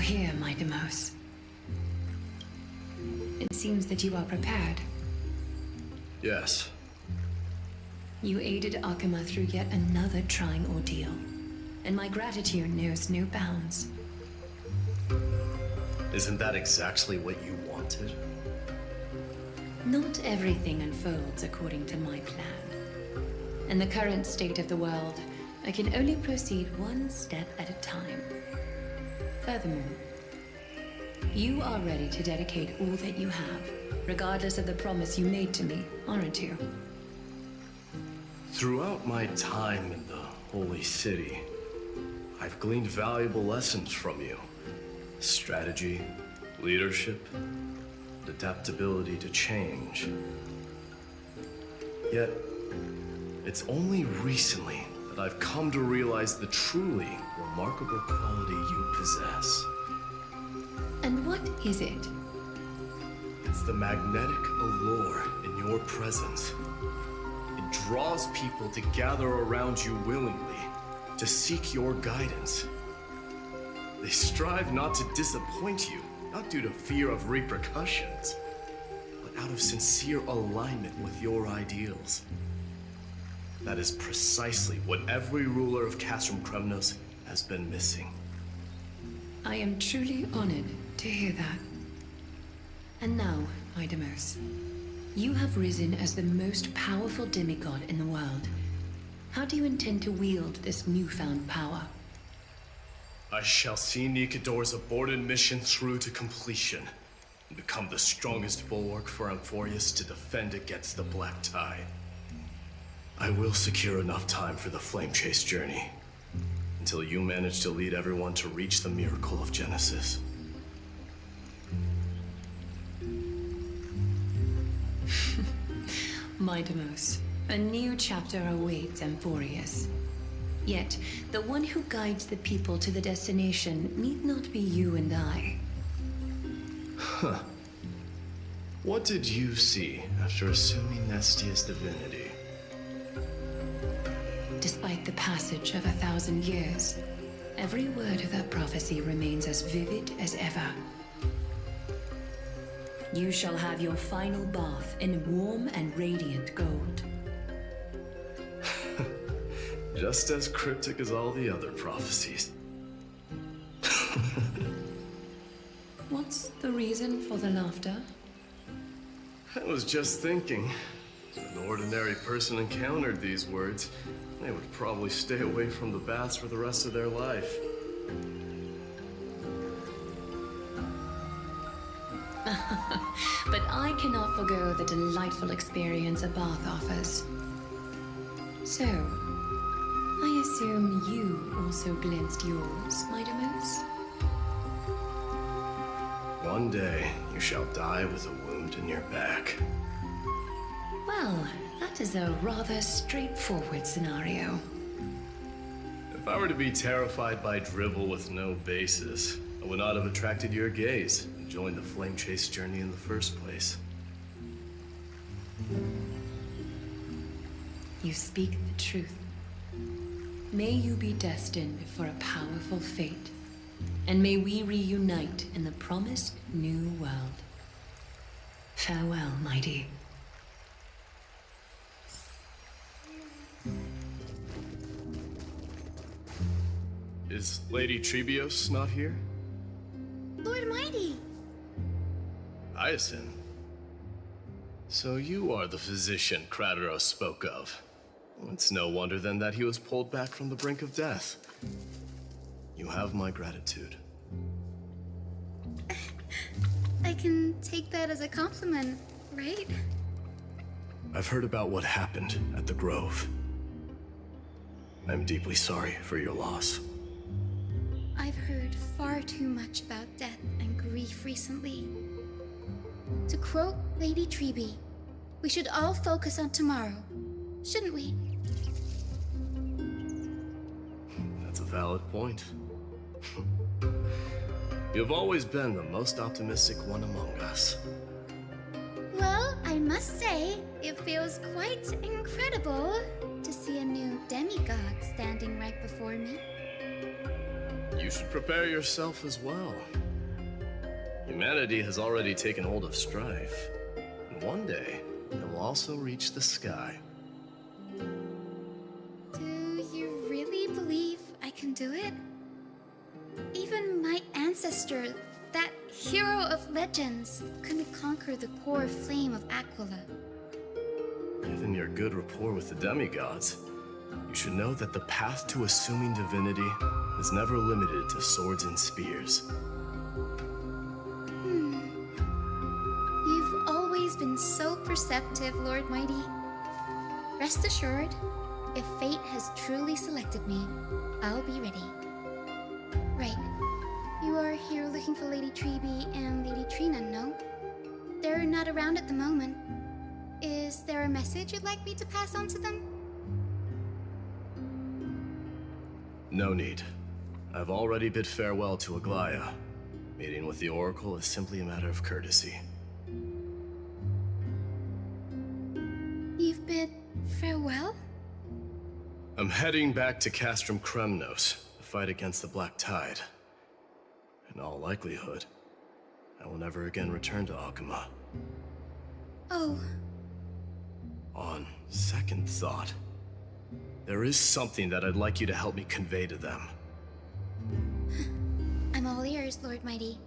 here, my Demos. It seems that you are prepared. Yes. You aided Akuma through yet another trying ordeal, and my gratitude knows no bounds. Isn't that exactly what you wanted? Not everything unfolds according to my plan. In the current state of the world, I can only proceed one step at a time. Furthermore, you are ready to dedicate all that you have, regardless of the promise you made to me, aren't you? Throughout my time in the Holy City, I've gleaned valuable lessons from you. Strategy, leadership, adaptability to change. Yet, it's only recently that I've come to realize the truly remarkable quality you possess. And what is it? It's the magnetic allure in your presence. It draws people to gather around you willingly, to seek your guidance. They strive not to disappoint you, not due to fear of repercussions, but out of sincere alignment with your ideals. That is precisely what every ruler of Castrum Kremnos has been missing. I am truly honored to hear that. And now, my Demos, you have risen as the most powerful demigod in the world. How do you intend to wield this newfound power? I shall see Nikador's aborted mission through to completion, and become the strongest bulwark for Amphorius to defend against the Black Tide. I will secure enough time for the Flame Chase journey, until you manage to lead everyone to reach the miracle of Genesis. My Demos, a new chapter awaits Amphorius. Yet, the one who guides the people to the destination need not be you and I. Huh. What did you see after assuming Nestia's divinity? Despite the passage of 1,000 years, every word of that prophecy remains as vivid as ever. You shall have your final bath in warm and radiant gold. Just as cryptic as all the other prophecies. What's the reason for the laughter? I was just thinking, if an ordinary person encountered these words, they would probably stay away from the baths for the rest of their life. But I cannot forgo the delightful experience a bath offers. So, I assume you also glimpsed yours, my Demos? One day, you shall die with a wound in your back. Well, that is a rather straightforward scenario. If I were to be terrified by drivel with no basis, I would not have attracted your gaze and joined the Flame Chase journey in the first place. You speak the truth. May you be destined for a powerful fate, and may we reunite in the promised new world. Farewell, mighty. Is Lady Trebios not here? Lord Mighty! Hyacinth. So you are the physician Krateros spoke of. It's no wonder then that he was pulled back from the brink of death. You have my gratitude. I can take that as a compliment, right? I've heard about what happened at the Grove. I'm deeply sorry for your loss. I've heard far too much about death and grief recently. To quote Lady Treeby, we should all focus on tomorrow, shouldn't we? That's a valid point. You've always been the most optimistic one among us. Well, I must say, it feels quite incredible to see a new demigod standing right before me. You should prepare yourself as well. Humanity has already taken hold of strife, and one day it will also reach the sky. Do you really believe I can do it? Even my ancestor, that hero of legends, couldn't conquer the core flame of Aquila. Given your good rapport with the demigods, you should know that the path to assuming divinity is never limited to swords and spears. You've always been so perceptive, Lord Mighty. Rest assured, if fate has truly selected me, I'll be ready. Right. You are here looking for Lady Treby and Lady Trina, no? They're not around at the moment. Is there a message you'd like me to pass on to them? No need. I've already bid farewell to Aglaya. Meeting with the Oracle is simply a matter of courtesy. You've bid farewell? I'm heading back to Castrum Kremnos to fight against the Black Tide. In all likelihood, I will never again return to Akuma. Oh. On second thought, there is something that I'd like you to help me convey to them. I'm all ears, Lord Mighty.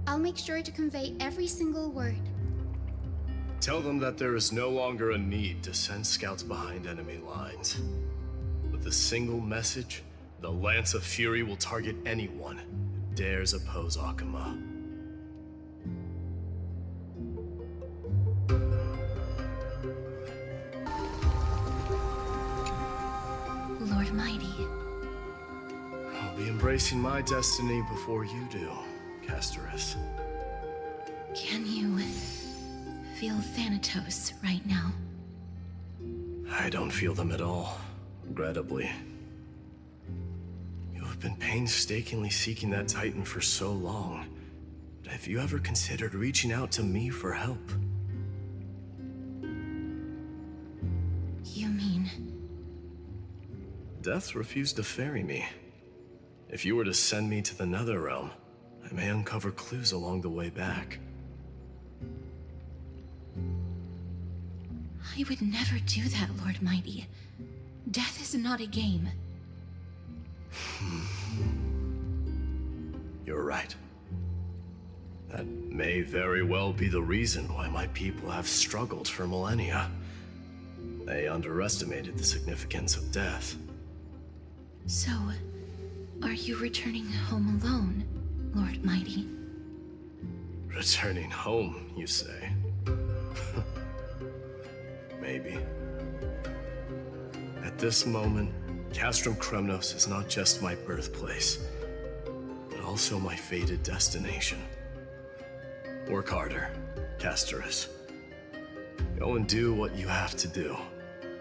I'll make sure to convey every single word. Tell them that there is no longer a need to send scouts behind enemy lines. With a single message, the Lance of Fury will target anyone who dares oppose Akuma. Lord Mighty. I'll be embracing my destiny before you do, Casterus. Can you feel Thanatos right now? I don't feel them at all, regrettably. You have been painstakingly seeking that Titan for so long. But have you ever considered reaching out to me for help? You mean... Death refused to ferry me. If you were to send me to the Netherrealm, I may uncover clues along the way back. I would never do that, Lord Mighty. Death is not a game. You're right. That may very well be the reason why my people have struggled for millennia. They underestimated the significance of death. So, are you returning home alone, Lord Mighty? Returning home, you say? Maybe. At this moment, Castrum Kremnos is not just my birthplace, but also my fated destination. Work harder, Casterus. Go and do what you have to do,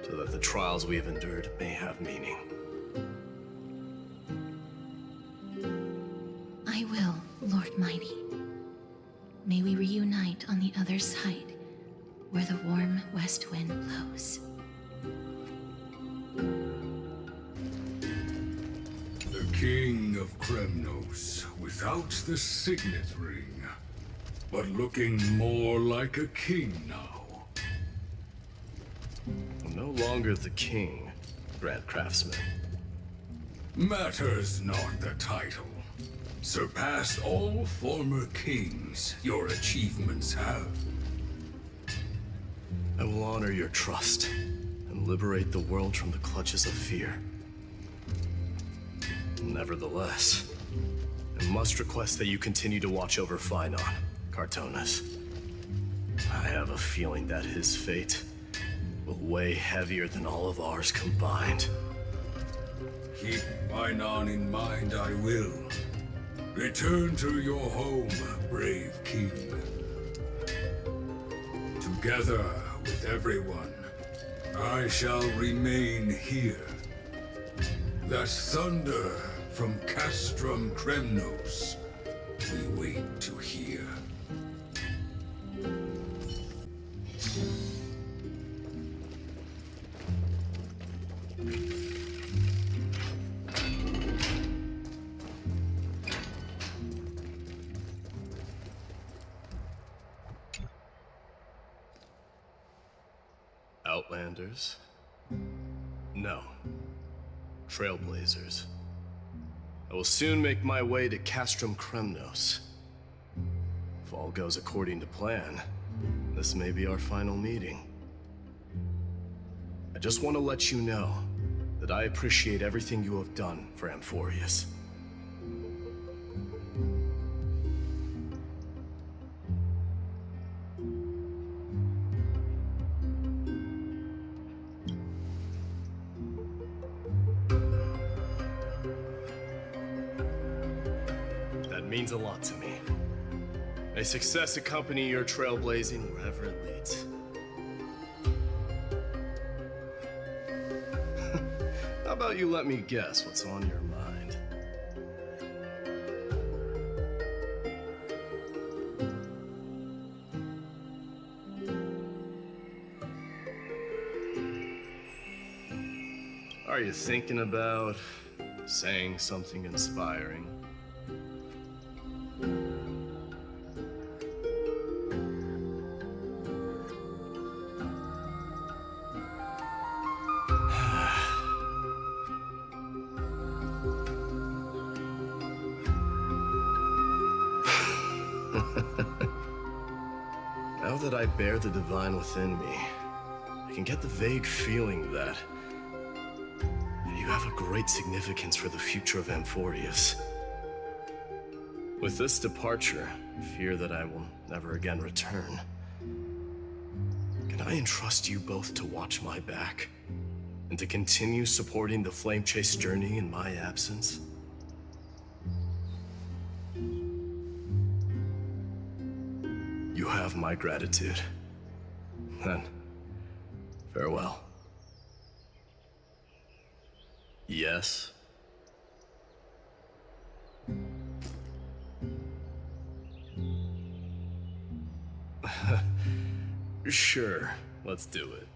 so that the trials we have endured may have meaning. I will, Lord Mighty. May we reunite on the other side, where the warm west wind blows. The King of Kremnos, without the signet ring, but looking more like a king now. I'm no longer the king, Grand Craftsman. Matters not the title. Surpassed all former kings your achievements have. I will honor your trust and liberate the world from the clutches of fear. Nevertheless, I must request that you continue to watch over Phainon, Cartonis. I have a feeling that his fate will weigh heavier than all of ours combined. Keep Phainon in mind, I will. Return to your home, brave king. Together with everyone, I shall remain here. That thunder from Castrum Kremnos we wait to hear. commanders. No. Trailblazers. I will soon make my way to Castrum Kremnos. If all goes according to plan, this may be our final meeting. I just want to let you know that I appreciate everything you have done for Amphorius. That means a lot to me. May success accompany your trailblazing wherever it leads. How about you let me guess what's on your mind? Are you thinking about saying something inspiring? Now that I bear the divine within me, I can get the vague feeling that you have a great significance for the future of Amphorius. With this departure, I fear that I will never again return. Can I entrust you both to watch my back and to continue supporting the Flame Chase journey in my absence? You have my gratitude. Then, farewell. Yes? Sure, let's do it.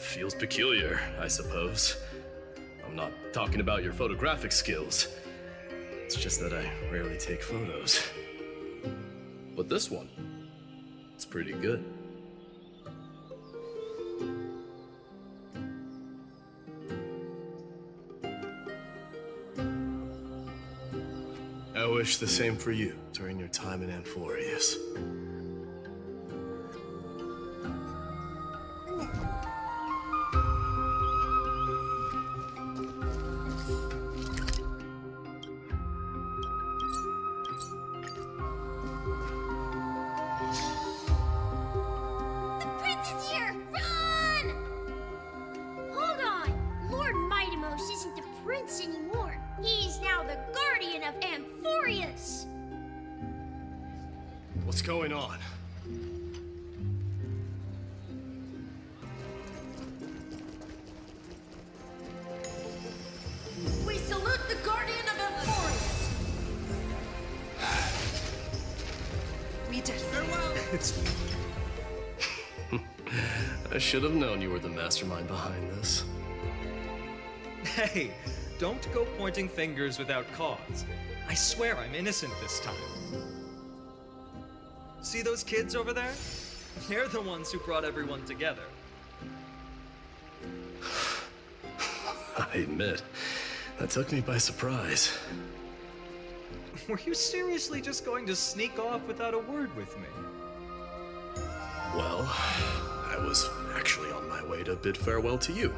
Feels peculiar, I suppose. I'm not talking about your photographic skills. It's just that I rarely take photos. But this one, it's pretty good. I wish the same for you during your time in Amphorius. What's going on? We salute the Guardian of Amphorius! We did farewell! I should have known you were the mastermind behind this. Hey, don't go pointing fingers without cause. I swear I'm innocent this time. See those kids over there? They're the ones who brought everyone together. I admit, that took me by surprise. Were you seriously just going to sneak off without a word with me? Well, I was actually on my way to bid farewell to you,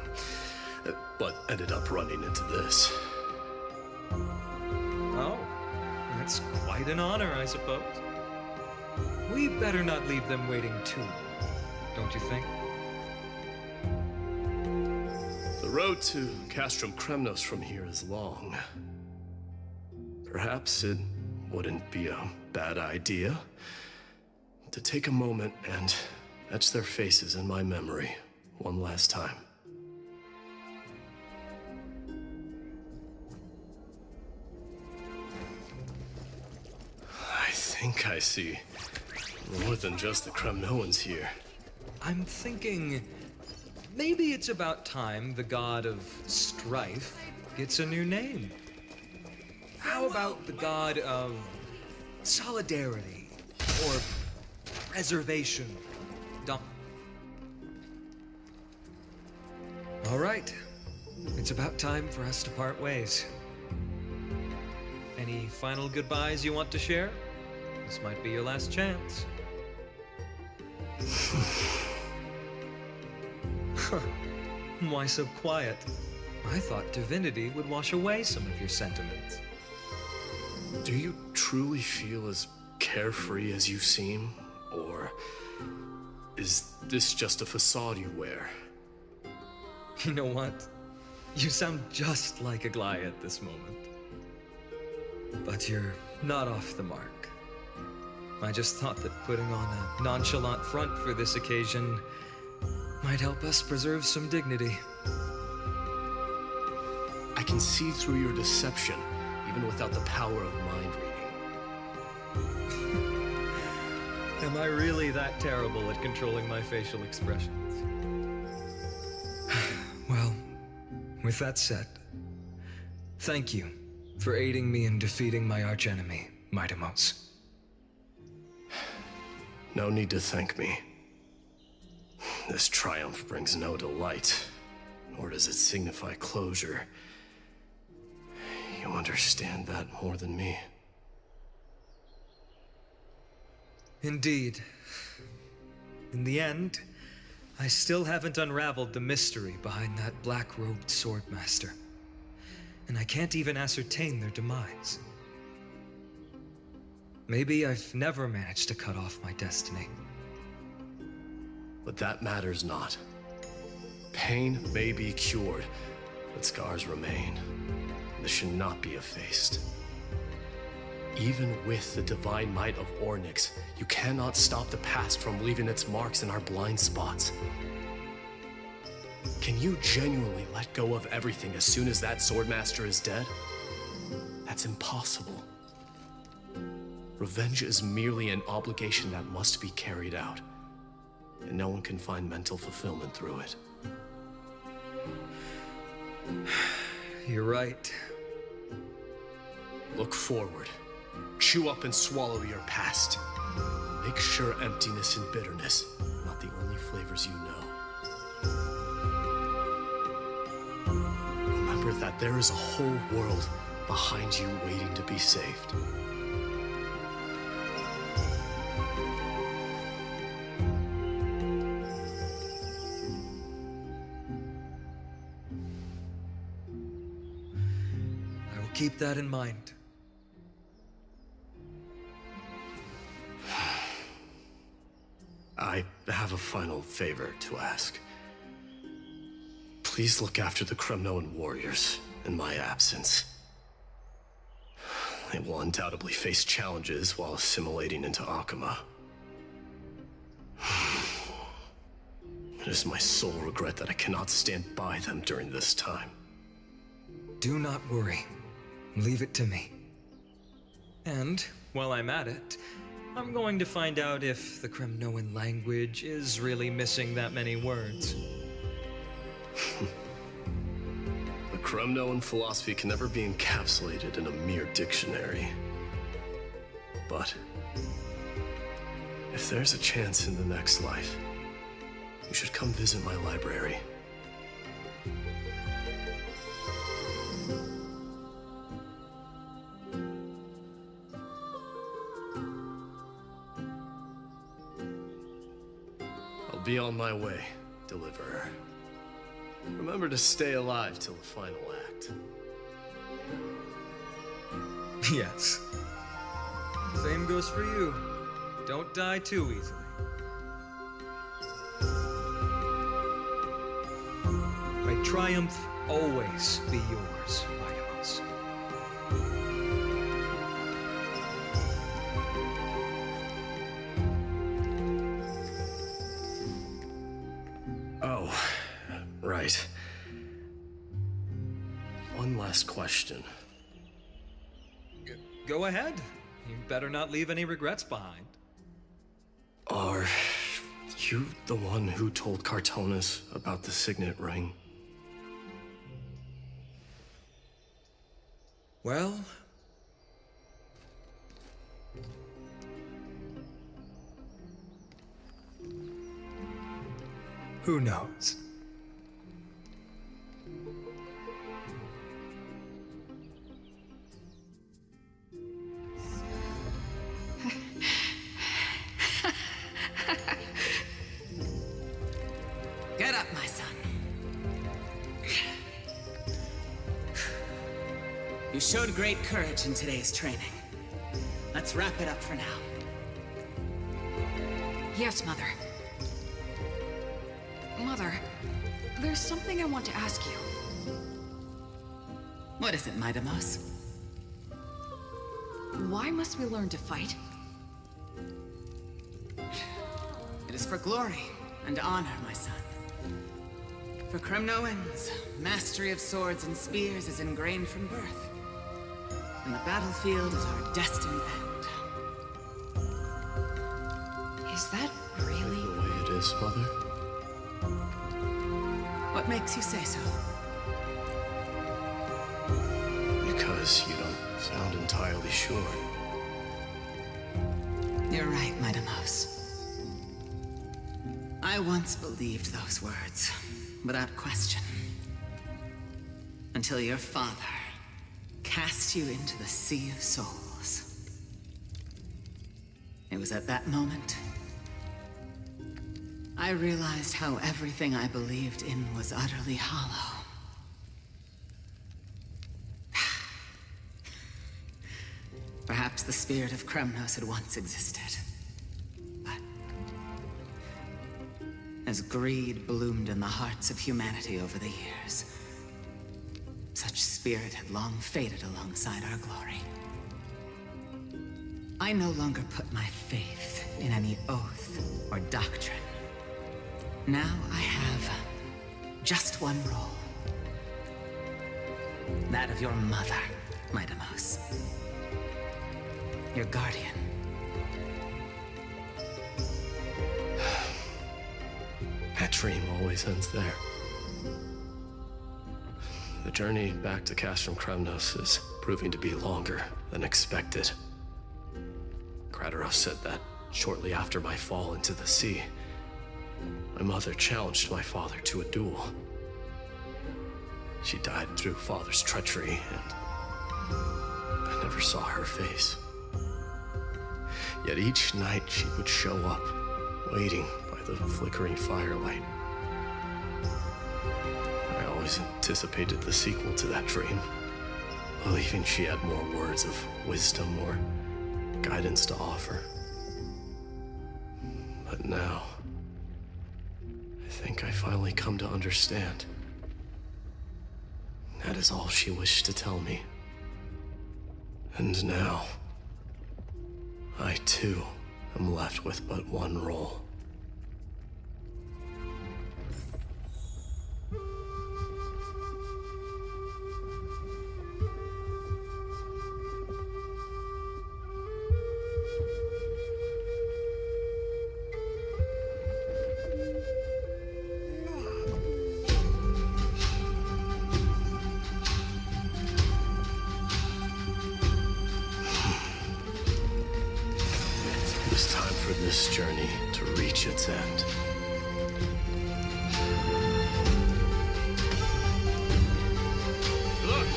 but ended up running into this. Oh, that's quite an honor, I suppose. We better not leave them waiting too long, don't you think? The road to Castrum Kremnos from here is long. Perhaps it wouldn't be a bad idea to take a moment and etch their faces in my memory one last time. I think I see more than just the Kremnoans here. I'm thinking maybe it's about time the god of strife gets a new name. How about the god of solidarity or preservation? All right, it's about time for us to part ways. Any final goodbyes you want to share? This might be your last chance. Why so quiet? I thought divinity would wash away some of your sentiments. Do you truly feel as carefree as you seem? Or is this just a facade you wear? You know what? You sound just like a Glia at this moment. But you're not off the mark. I just thought that putting on a nonchalant front for this occasion might help us preserve some dignity. I can see through your deception, even without the power of mind reading. Am I really that terrible at controlling my facial expressions? Well, with that said, thank you for aiding me in defeating my archenemy, Midamos. No need to thank me. This triumph brings no delight, nor does it signify closure. You understand that more than me. Indeed. In the end, I still haven't unraveled the mystery behind that black-robed swordmaster. And I can't even ascertain their demise. Maybe I've never managed to cut off my destiny. But that matters not. Pain may be cured, but scars remain. This should not be effaced. Even with the divine might of Ornyx, you cannot stop the past from leaving its marks in our blind spots. Can you genuinely let go of everything as soon as that swordmaster is dead? That's impossible. Revenge is merely an obligation that must be carried out, and no one can find mental fulfillment through it. You're right. Look forward. Chew up and swallow your past. Make sure emptiness and bitterness are not the only flavors you know. Remember that there is a whole world behind you waiting to be saved. I will keep that in mind. I have a final favor to ask. Please look after the Kremnoan warriors in my absence. They will undoubtedly face challenges while assimilating into Akama. It is my sole regret that I cannot stand by them during this time. Do not worry. Leave it to me. And, while I'm at it, I'm going to find out if the Kremnoan language is really missing that many words. The Kremnoan philosophy can never be encapsulated in a mere dictionary. But if there's a chance in the next life, you should come visit my library. I'll be on my way, Deliverer. Remember to stay alive till the final act. Yes. Same goes for you. Don't die too easily. May triumph always be yours, Midamos. last question. Go ahead. You better not leave any regrets behind. Are you the one who told Cartonis about the signet ring? Well... who knows? Get up, my son. You showed great courage in today's training. Let's wrap it up for now. Yes, Mother. Mother, there's something I want to ask you. What is it, Midamos? Why must we learn to fight? It is for glory and honor, my son. For Kremnoans, mastery of swords and spears is ingrained from birth. And the battlefield is our destined end. Is that really? The way it is, Mother? What makes you say so? Because you don't sound entirely sure. You're right, Midamos. I once believed those words, without question. Until your father cast you into the Sea of Souls. It was at that moment I realized how everything I believed in was utterly hollow. Perhaps the spirit of Kremnos had once existed. But as greed bloomed in the hearts of humanity over the years, such spirit had long faded alongside our glory. I no longer put my faith in any oath or doctrine. Now I have just one role. That of your mother, Midamos. Your guardian. That dream always ends there. The journey back to Castrum Kremnos is proving to be longer than expected. Kratoros said that shortly after my fall into the sea, my mother challenged my father to a duel. She died through father's treachery, and I never saw her face. Yet each night she would show up, waiting by the flickering firelight. I always anticipated the sequel to that dream, believing she had more words of wisdom or guidance to offer. But now, I think I finally come to understand. That is all she wished to tell me. And now, I too am left with but one role. It's time for this journey to reach its end. Look!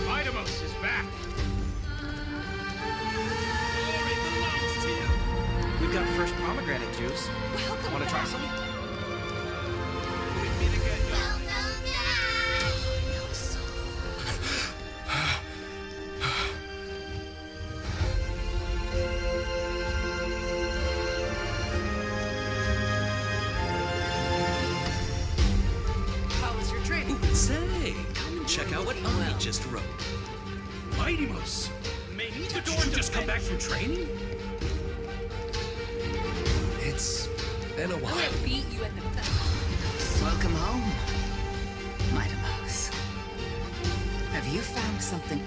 Midamos is back! Glory belongs to you! We've got fresh pomegranate juice. Want to try some? Leave me to get you. How was your training? Say, come and check out what I just wrote. Midamos! Did you just come back from training? It's been a while. Beat you in the Welcome home, Midamos. Have you found something?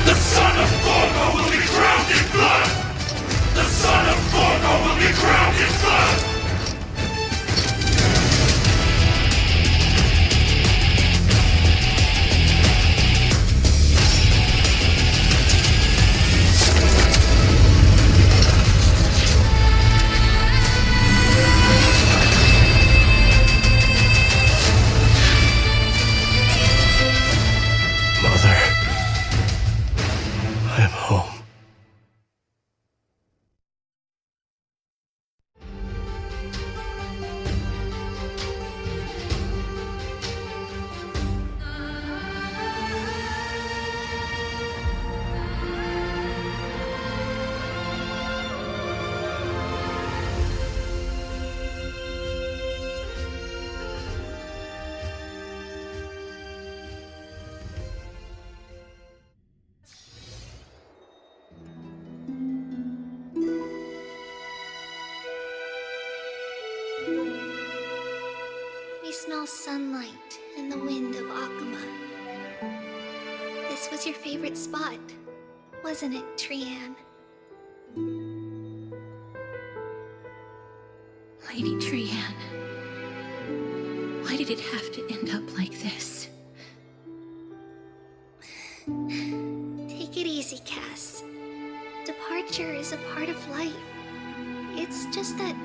The son of Gorgo will be crowned in blood! The son of Gorgo will be crowned in blood! We smell sunlight and the wind of Akuma. This was your favorite spot, wasn't it, Trianne? Lady Trianne, why did it have to end up like this? Take it easy, Cass. Departure is a part of life. It's just that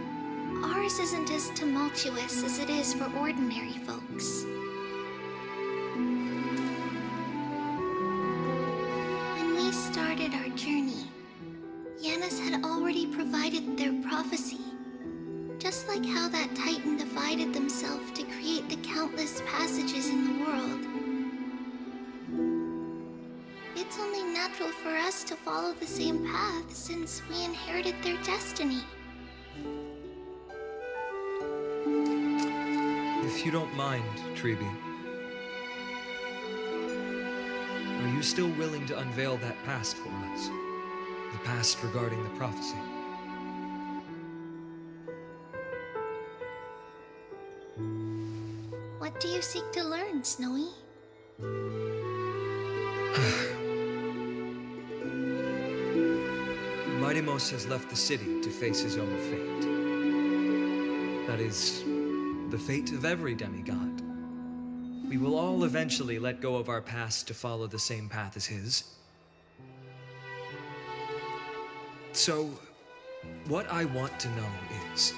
ours isn't as tumultuous as it is for ordinary folks. When we started our journey, Yanis had already provided their prophecy. Just like how that Titan divided themselves to create the countless passages in the world. It's only natural for us to follow the same path since we inherited their destiny. If you don't mind, Treeby, are you still willing to unveil that past for us? The past regarding the prophecy? What do you seek to learn, Snowy? Mightimos has left the city to face his own fate. That is, the fate of every demigod. We will all eventually let go of our past to follow the same path as his. So, what I want to know is,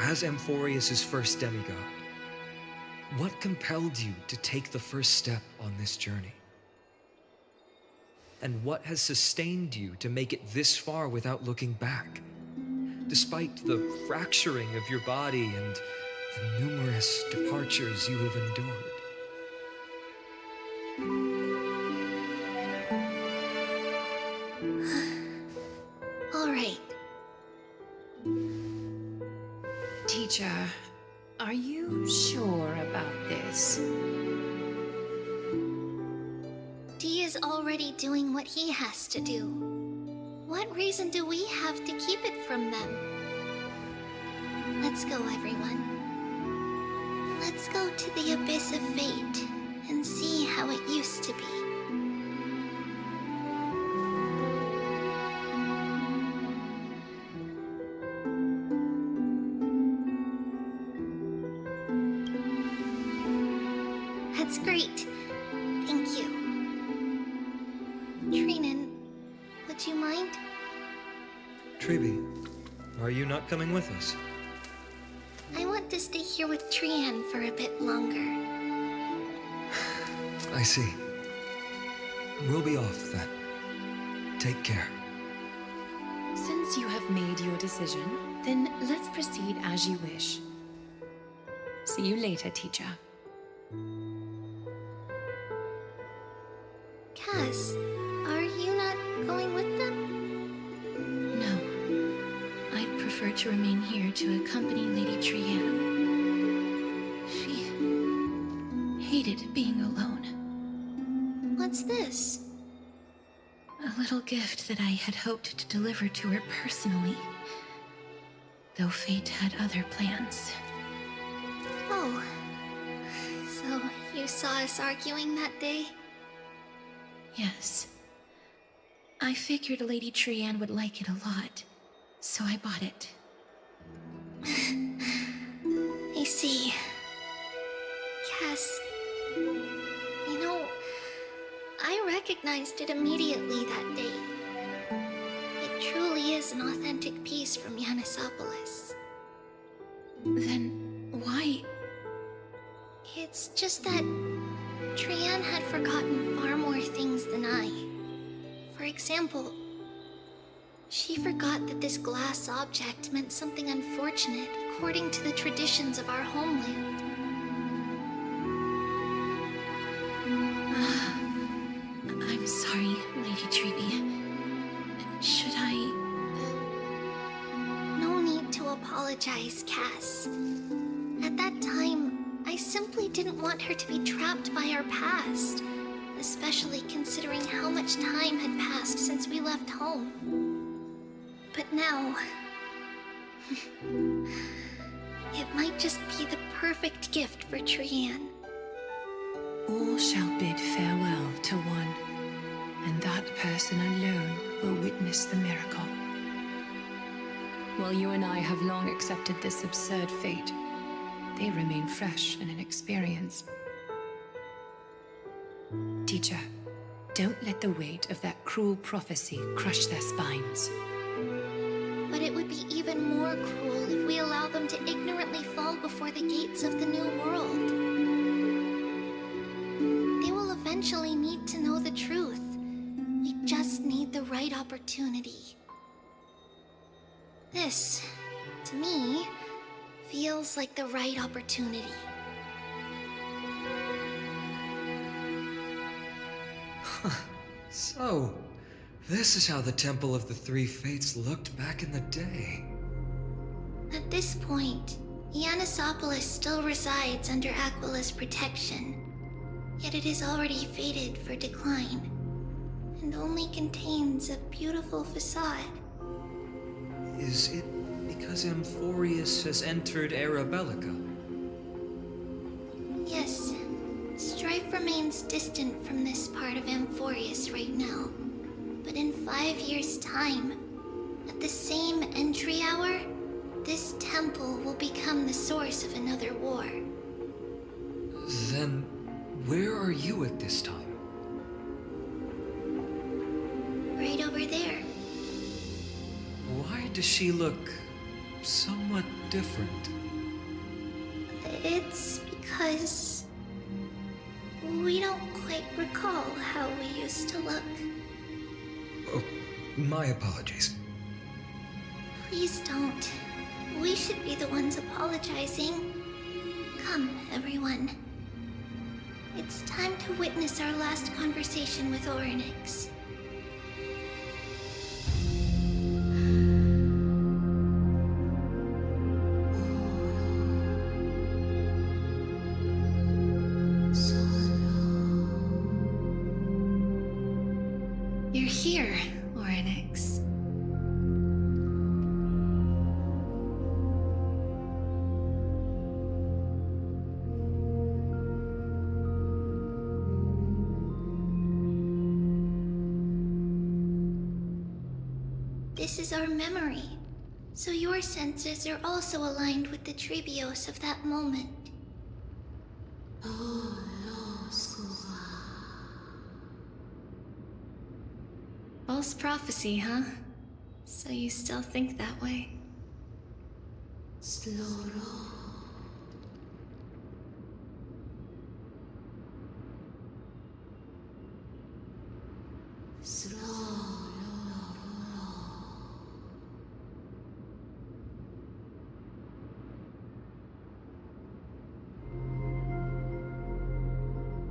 as Amphorius' first demigod, what compelled you to take the first step on this journey? And what has sustained you to make it this far without looking back? Despite the fracturing of your body and the numerous departures you have endured. All right. Teacher, are you sure about this? Dee is already doing what he has to do. What reason do we have to keep it from them? Let's go, everyone. Let's go to the abyss of fate and see how it used to be. That's great. Thank you. Trinan, would you mind? Treeby, are you not coming with us? I want to stay here with Trianne for a bit longer. I see. We'll be off then. Take care. Since you have made your decision, then let's proceed as you wish. See you later, teacher. Cass, are you not going with them? No. I'd prefer to remain here to accompany Lady Trianne. hated being alone. What's this? A little gift that I had hoped to deliver to her personally, though fate had other plans. Oh. So, you saw us arguing that day? Yes. I figured Lady Trianne would like it a lot, so I bought it. I see. Cass, you know, I recognized it immediately that day. It truly is an authentic piece from Yanisopoulos. Then why? It's just that Trianne had forgotten far more things than I. For example, she forgot that this glass object meant something unfortunate according to the traditions of our homeland. I'm sorry, Lady Treeby. Should I... No need to apologize, Cass. At that time, I simply didn't want her to be trapped by our past, especially considering how much time had passed since we left home. But now... it might just be the perfect gift for Trianne. All shall bid farewell to one, and that person alone will witness the miracle. While you and I have long accepted this absurd fate, they remain fresh and inexperienced. Teacher, don't let the weight of that cruel prophecy crush their spines. But it would be even more cruel if we allow them to ignorantly fall before the gates of the new world. They will eventually need to know the truth. We just need the right opportunity. This, to me, feels like the right opportunity. So, this is how the Temple of the Three Fates looked back in the day. At this point, Yanisopoulos still resides under Aquila's protection, yet it is already fated for decline, and only contains a beautiful facade. Is it because Amphorius has entered Era Bellica? Yes, strife remains distant from this part of Amphorius right now. But in 5 years' time, at the same entry hour, this temple will become the source of another war. Then, where are you at this time? Right over there. Why does she look somewhat different? It's because we don't quite recall how we used to look. Oh, my apologies. Please don't. We should be the ones apologizing. Come, everyone. It's time to witness our last conversation with Orynyx. You're here, Orynyx. This is our memory, so your senses are also aligned with the Trebios of that moment. False prophecy, huh? So you still think that way?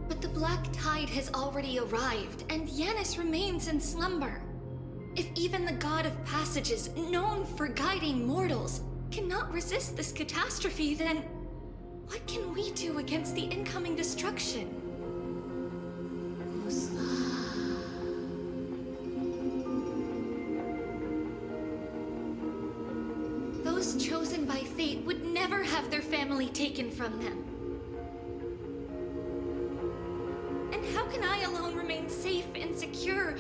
But the Black Tide has already arrived, and Yanis remains in slumber. If even the God of Passages, known for guiding mortals, cannot resist this catastrophe, then What can we do against the incoming destruction? Those chosen by fate would never have their family taken from them. And how can I alone remain safe and secure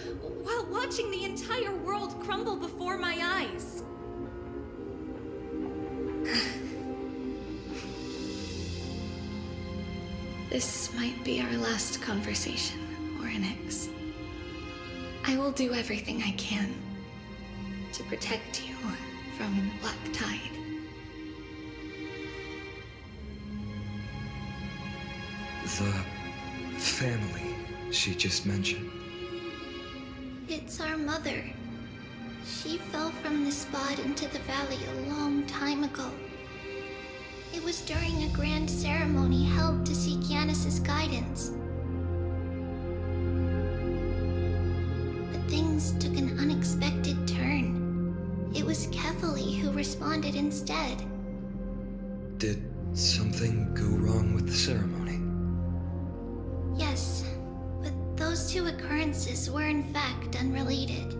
while watching the entire world crumble before my eyes? This might be our last conversation, Orynyx. I will do everything I can to protect you from the Black Tide. The family she just mentioned. It's our mother. She fell from the spot into the valley a long time ago. It was during a grand ceremony held to seek Yanis's guidance. But things took an unexpected turn. It was Kefali who responded instead. Did something go wrong with the ceremony? Yes, but those two occurrences were in fact unrelated.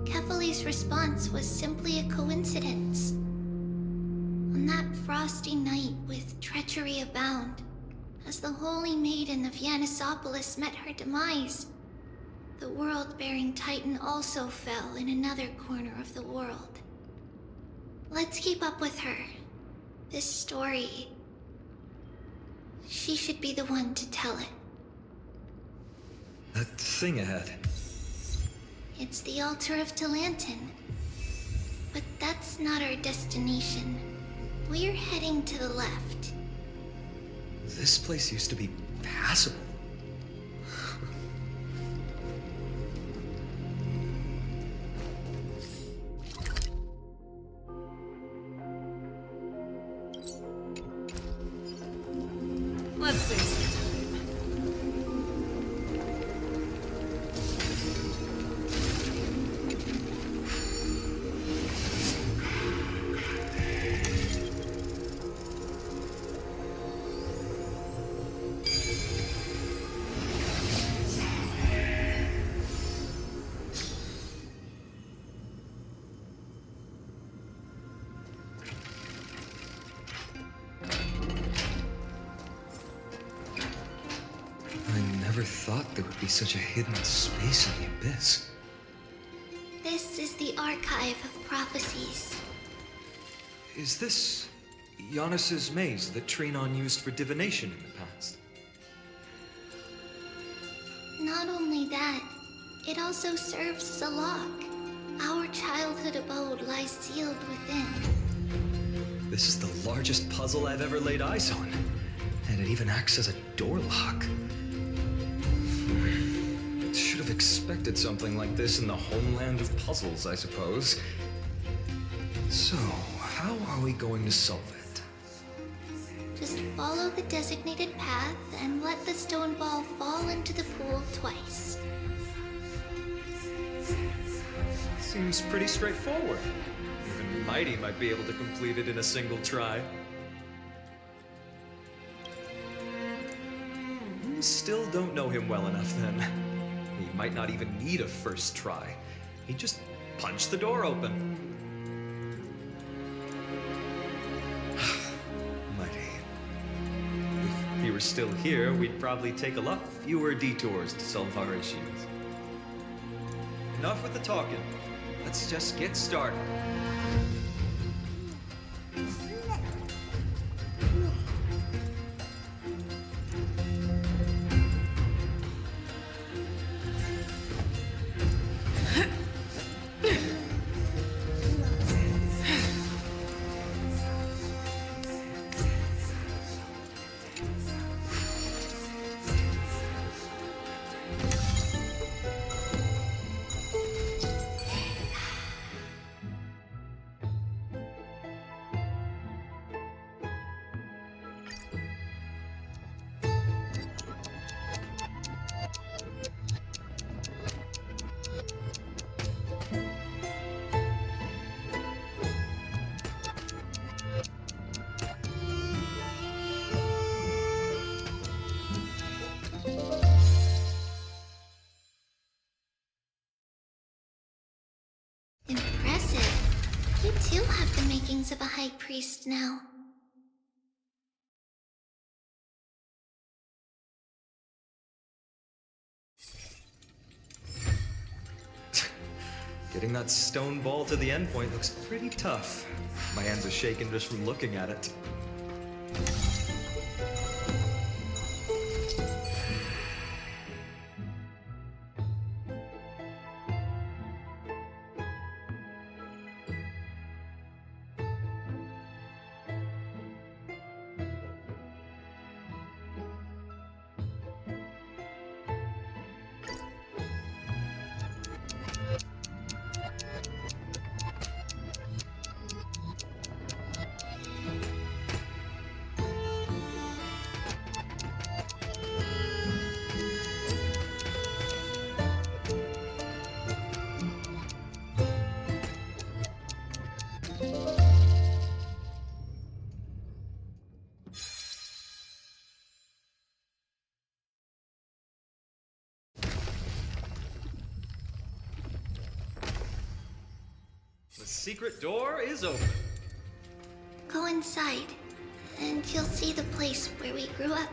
Kefali's response was simply a coincidence. On that frosty night with treachery abound, as the Holy Maiden of Yanisopolis met her demise, the world-bearing Titan also fell in another corner of the world. Let's keep up with her. This story... she should be the one to tell it. That thing ahead. It's the altar of Talantin. But that's not our destination. We're heading to the left. This place used to be passable. Let's save some time. I never thought there would be such a hidden space in the abyss. This is the Archive of Prophecies. Is this Yanis's maze that Trinon used for divination in the past? Not only that, it also serves as a lock. Our childhood abode lies sealed within. This is the largest puzzle I've ever laid eyes on. And it even acts as a door lock. Should have expected something like this in the homeland of puzzles, I suppose. So, how are we going to solve it? Just follow the designated path and let the stone ball fall into the pool twice. Seems pretty straightforward. Even Mighty might be able to complete it in a single try. Still don't know him well enough then. He might not even need a first try. He'd just punch the door open. Mighty. If he were still here, we'd probably take a lot fewer detours to solve our issues. Enough with the talking. Let's just get started. too have the makings of a high priest now. Getting that stone ball to the endpoint looks pretty tough. My hands are shaking just from looking at it. The secret door is open. Go inside, and you'll see the place where we grew up.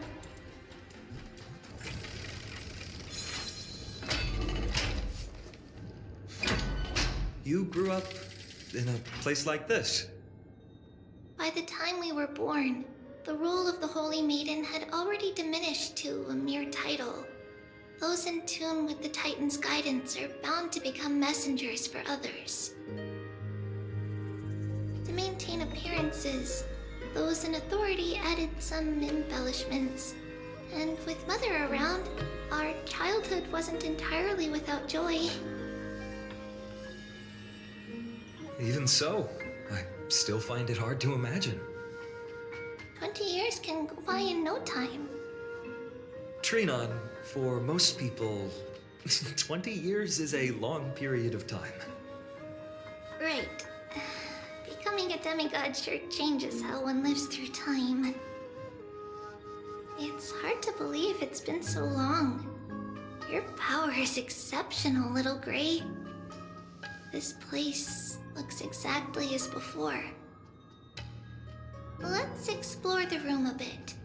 You grew up in a place like this? By the time we were born, the role of the Holy Maiden had already diminished to a mere title. Those in tune with the Titan's guidance are bound to become messengers for others. To maintain appearances, those in authority added some embellishments. And with Mother around, our childhood wasn't entirely without joy. Even so, I still find it hard to imagine. 20 years can go by in no time. Trinon, for most people, 20 years is a long period of time. Right. Becoming a demigod sure changes how one lives through time. It's hard to believe it's been so long. Your power is exceptional, Little Gray. This place looks exactly as before. Let's explore the room a bit.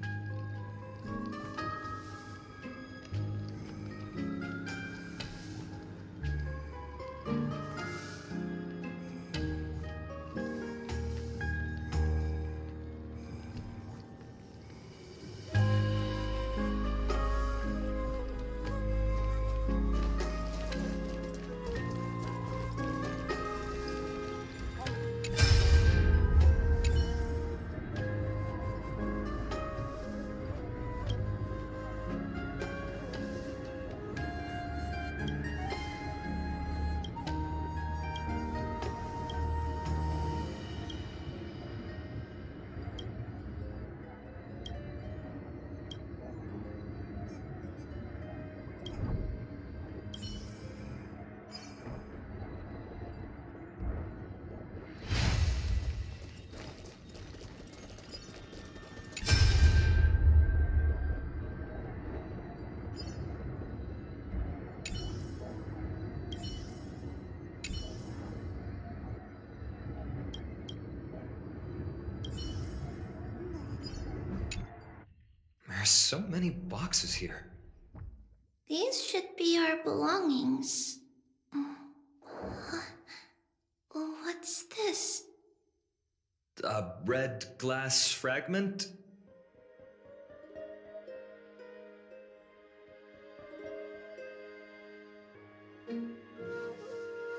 There's so many boxes here. These should be our belongings. What's this? A red glass fragment?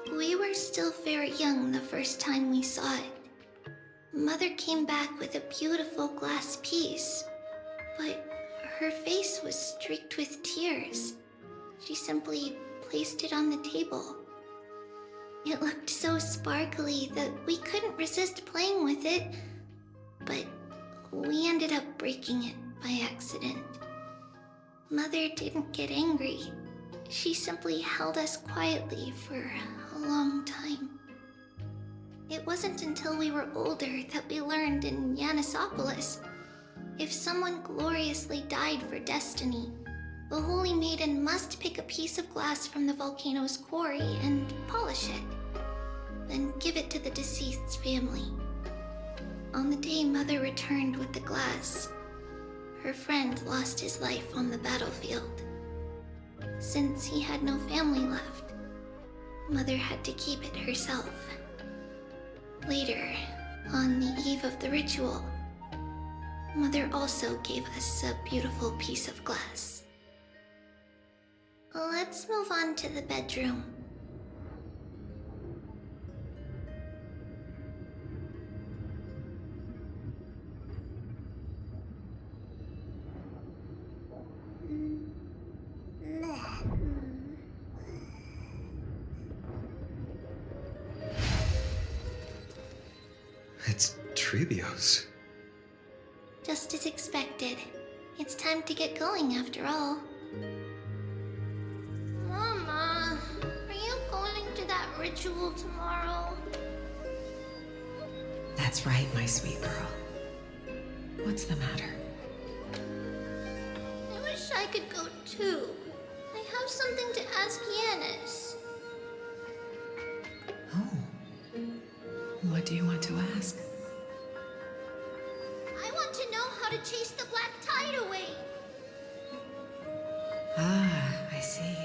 We were still very young the first time we saw it. Mother came back with a beautiful glass piece, but her face was streaked with tears. She simply placed it on the table. It looked so sparkly that we couldn't resist playing with it, but we ended up breaking it by accident. Mother didn't get angry. She simply held us quietly for a long time. It wasn't until we were older that we learned in Yanissopolis, if someone gloriously died for destiny, the Holy Maiden must pick a piece of glass from the volcano's quarry and polish it. then give it to the deceased's family. On the day Mother returned with the glass, her friend lost his life on the battlefield. Since he had no family left, Mother had to keep it herself. Later, on the eve of the ritual, Mother also gave us a beautiful piece of glass. Let's move on to the bedroom. It's Trebios. Just as expected. It's time to get going after all. Mama, are you going to that ritual tomorrow? That's right, my sweet girl. What's the matter? I wish I could go too. I have something to ask Yanis. Oh. What do you want to ask? I want to know how to chase the black tide away. Ah, I see.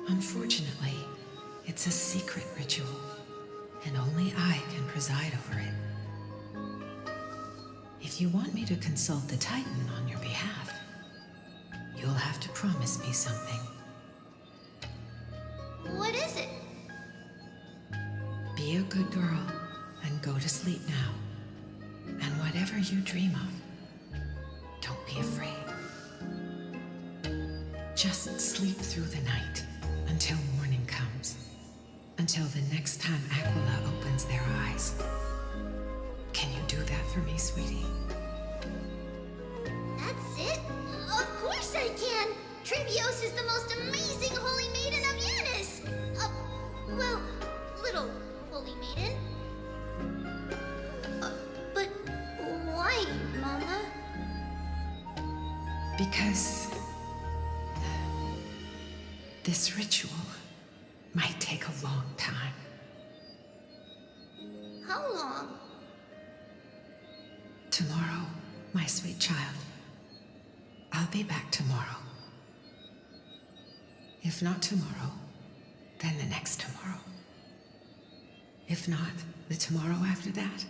Unfortunately, it's a secret ritual, and only I can preside over it. If you want me to consult the Titan on your behalf, you'll have to promise me something. What is it? Be a good girl and go to sleep now. And whatever you dream of, don't be afraid. Just sleep through the night until morning comes. Until the next time Aquila opens their eyes. Can you do that for me, sweetie? That's it? Of course I can! Trebios is the most amazing holy maiden of Yanis! Well, little holy maiden. But why, Mama? Because this ritual might take a long time. How long? Tomorrow, my sweet child. I'll be back tomorrow. If not tomorrow, then the next tomorrow. If not, the tomorrow after that.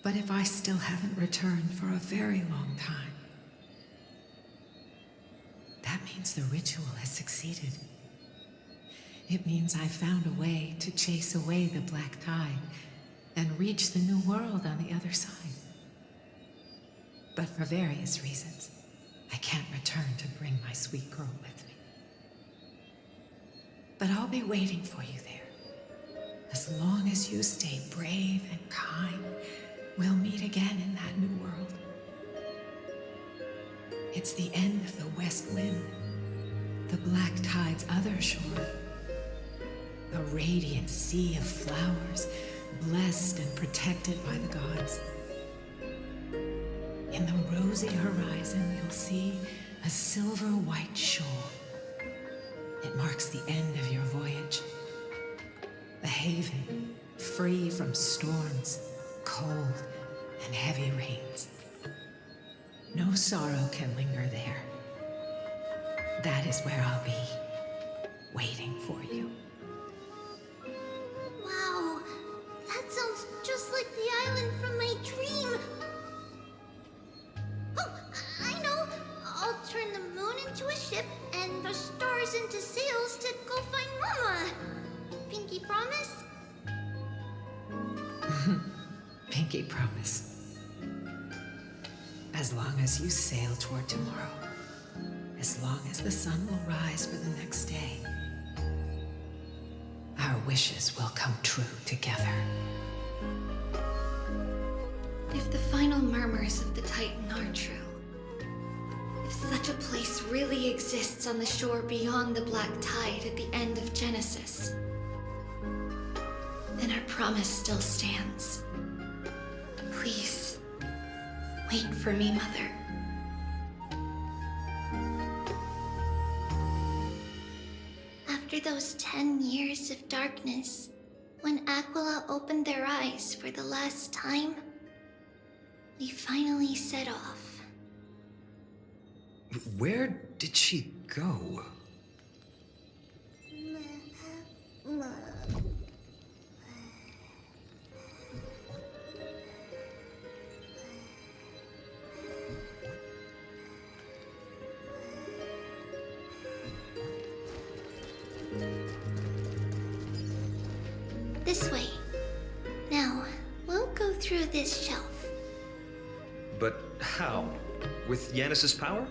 But if I still haven't returned for a very long time, that means the ritual has succeeded. It means I found a way to chase away the black tide and reach the new world on the other side. But for various reasons, I can't return to bring my sweet girl with me. But I'll be waiting for you there. As long as you stay brave and kind, we'll meet again in that new world. It's the end of the west wind, the black tide's other shore. A radiant sea of flowers, blessed and protected by the gods. In the rosy horizon, you'll see a silver white shore. It marks the end of your voyage. A haven, free from storms, cold, and heavy rains. No sorrow can linger there. That is where I'll be, waiting for you. Wow, that sounds just like the island from my dream. Oh, I know. I'll turn the moon into a ship and the stars into sails to go find Mama. Pinky promise? Pinky promise. As long as you sail toward tomorrow, as long as the sun will rise for the next day, our wishes will come true together. If the final murmurs of the Titan are true, if such a place really exists on the shore beyond the black tide at the end of Genesis, then our promise still stands. Please, wait for me, Mother. After those those 10 years of darkness, when Aquila opened their eyes for the last time, we finally set off. Where did she go? This way. Now, we'll go through this shelf. But how? With Yanis's power?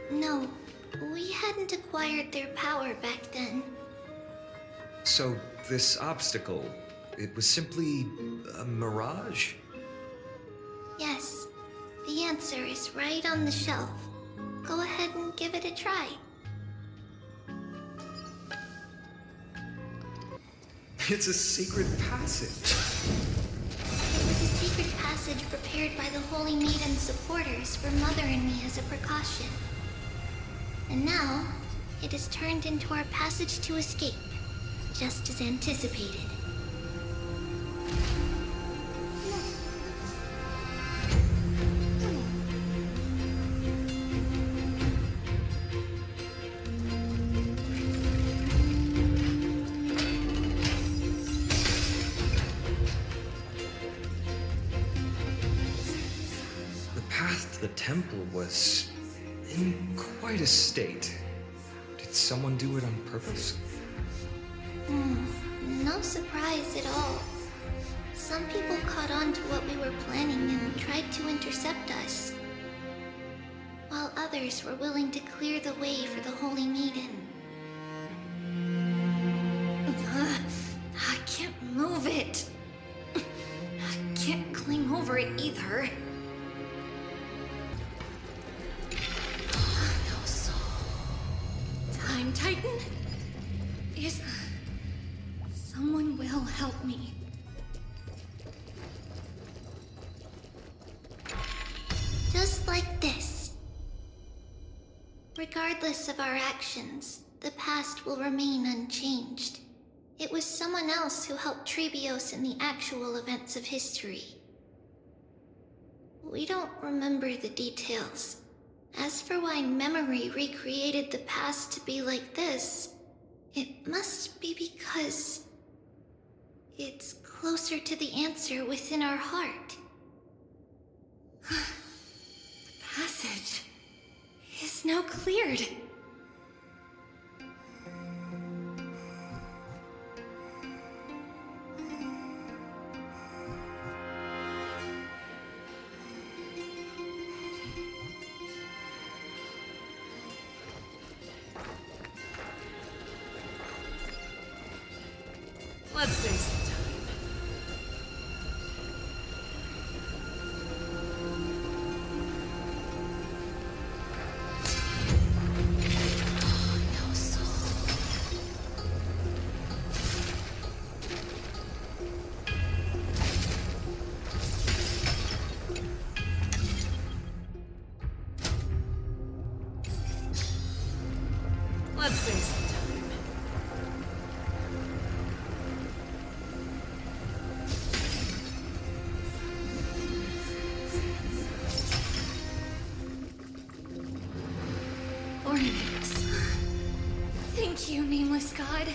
No, we hadn't acquired their power back then. So, this obstacle, it was simply a mirage? Yes, the answer is right on the shelf. Go ahead and give it a try. It's a secret passage. It was a secret passage prepared by the Holy Maiden's supporters for Mother and me as a precaution. And now, it is turned into our passage to escape, just as anticipated. The path to the temple was in quite a state. Did someone do it on purpose? No surprise at all. Some people caught on to what we were planning and tried to intercept us, while others were willing to clear the way for the Holy Maiden. I can't move it. I can't climb over it either. No soul. Time Titan? Is... Someone will help me. Just like this. Regardless of our actions, the past will remain unchanged. It was someone else who helped Trebios in the actual events of history. We don't remember the details. As for why memory recreated the past to be like this, it must be because it's closer to the answer within our heart. The passage is now cleared. Let's save some time. No soul. Let's save some time. Ornaments. Thank you, nameless god.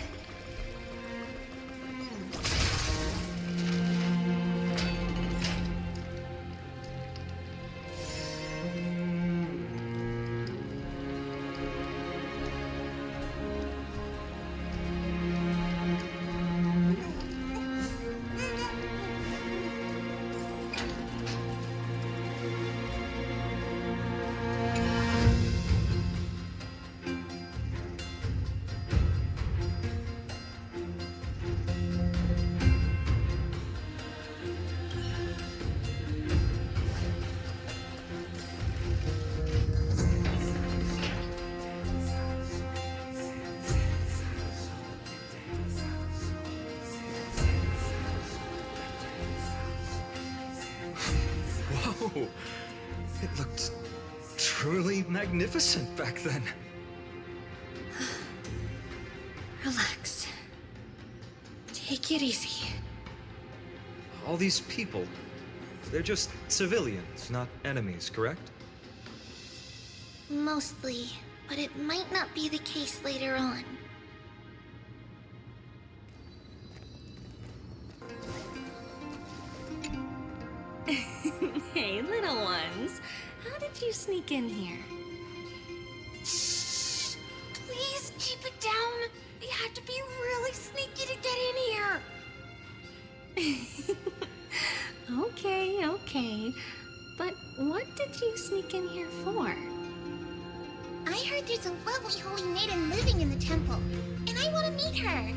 Oh, it looked truly magnificent back then. Relax. Take it easy. All these people, they're just civilians, not enemies, correct? Mostly, but it might not be the case later on. Hey, little ones. How did you sneak in here? Shh! Please keep it down. You had to be really sneaky to get in here. Okay. But what did you sneak in here for? I heard there's a lovely holy maiden living in the temple, and I want to meet her.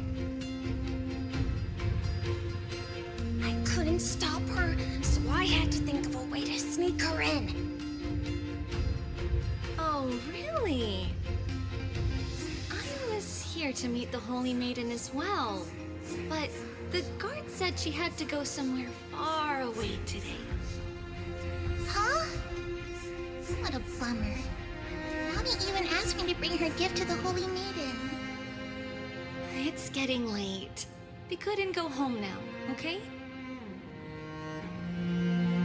I couldn't stop her, so I had to think of a way to sneak her in. Oh, really? I was here to meet the Holy Maiden as well, but the guard said she had to go somewhere far away today. Huh? What a bummer. Mommy even asked me to bring her gift to the Holy Maiden. It's getting late. We couldn't go home now, okay?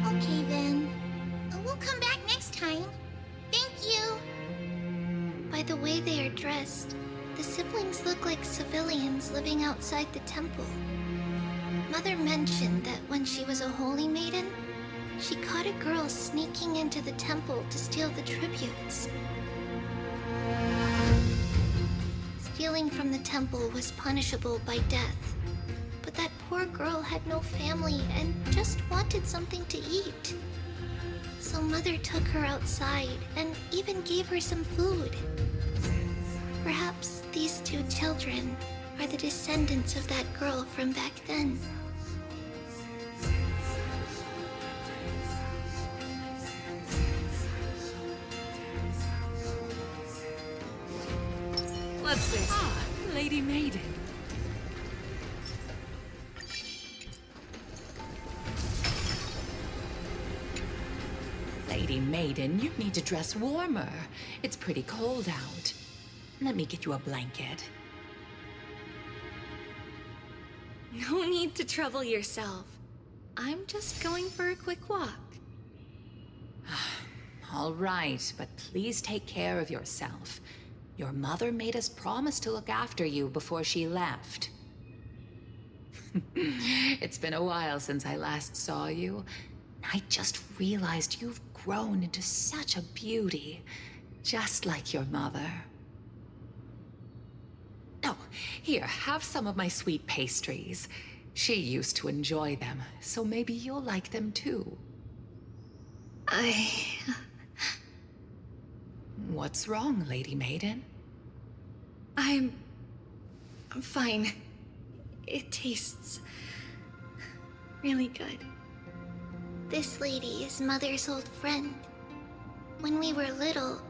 Okay then. We'll come back next time. Thank you. By the way they are dressed, the siblings look like civilians living outside the temple. Mother mentioned that when she was a holy maiden, she caught a girl sneaking into the temple to steal the tributes. Stealing from the temple was punishable by death, but that poor girl had no family and just wanted something to eat. So Mother took her outside and even gave her some food. Perhaps these two children are the descendants of that girl from back then. Let's see. Ah, Lady Maiden. Lady Maiden, you need to dress warmer. It's pretty cold out. Let me get you a blanket. No need to trouble yourself. I'm just going for a quick walk. All right, but please take care of yourself. Your mother made us promise to look after you before she left. It's been a while since I last saw you. I just realized you've grown into such a beauty, just like your mother. Oh, here, have some of my sweet pastries. She used to enjoy them, so maybe you'll like them too. What's wrong, Lady Maiden? I'm fine. It tastes really good. This lady is Mother's old friend. When we were little,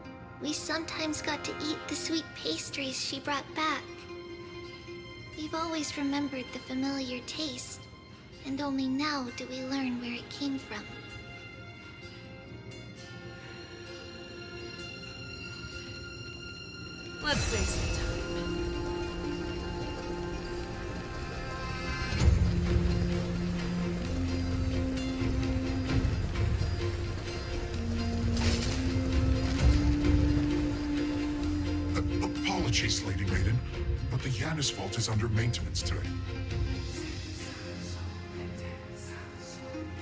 we sometimes got to eat the sweet pastries she brought back. We've always remembered the familiar taste, and only now do we learn where it came from. Let's save some time. Apologies, Lady Maiden, but the Yanis vault is under maintenance today.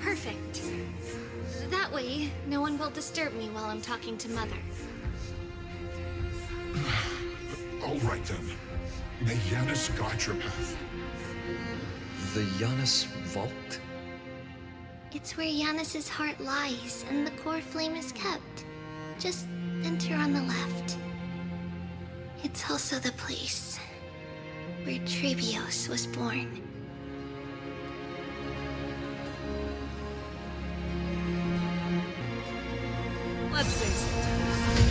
Perfect. That way, no one will disturb me while I'm talking to Mother. All right then. May Yanis guide your path. The Yanis vault? It's where Yanis's heart lies and the core flame is kept. Just enter on the left. It's also the place where Trebios was born. Let's save some time.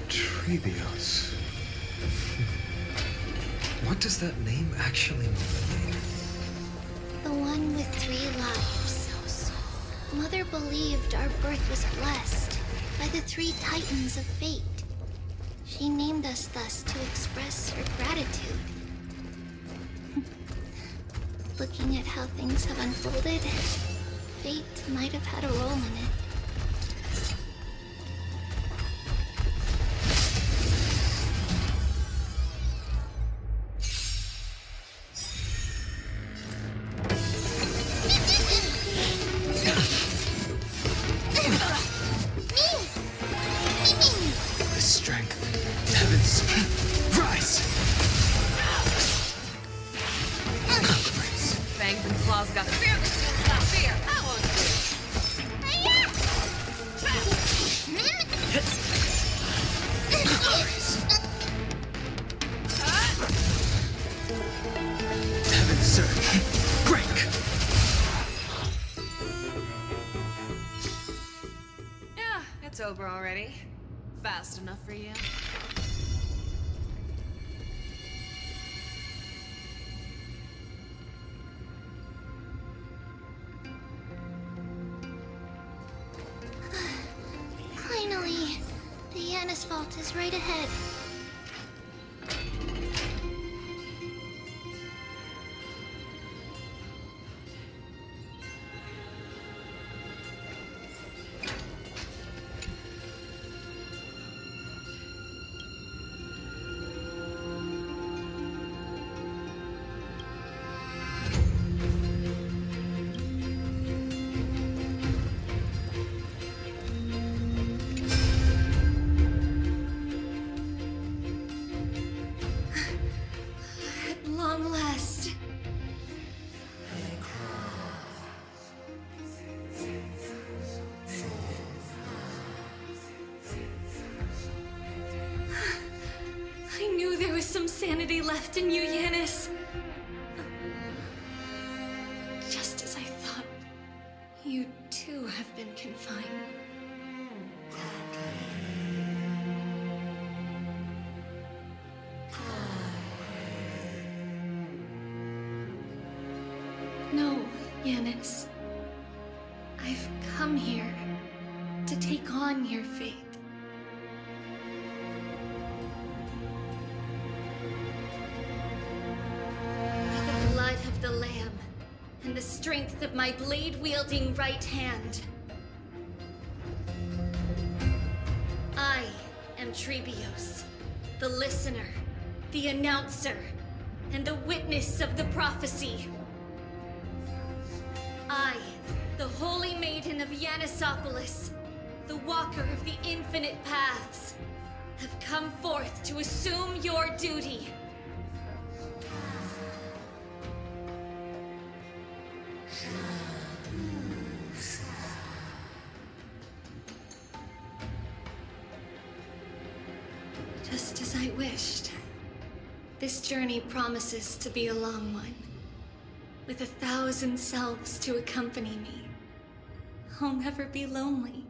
Trebios. What does that name actually mean? The one with 3 lives. Mother believed our birth was blessed by the 3 titans of fate. She named us thus to express her gratitude. Looking at how things have unfolded, fate might have had a role in it. Over already? Fast enough for you? Finally! The Yanis vault is right ahead. Some sanity left in you, Yanis. Just as I thought, you too have been confined. No, Yanis. I've come here to take on your fate. The Lamb, and the strength of my blade-wielding right hand. I am Trebios, the listener, the announcer, and the witness of the prophecy. I, the Holy Maiden of Yanisopolis, the Walker of the Infinite Paths, have come forth to assume your duty. Just as I wished. This journey promises to be a long one, with 1,000 selves to accompany me. I'll never be lonely.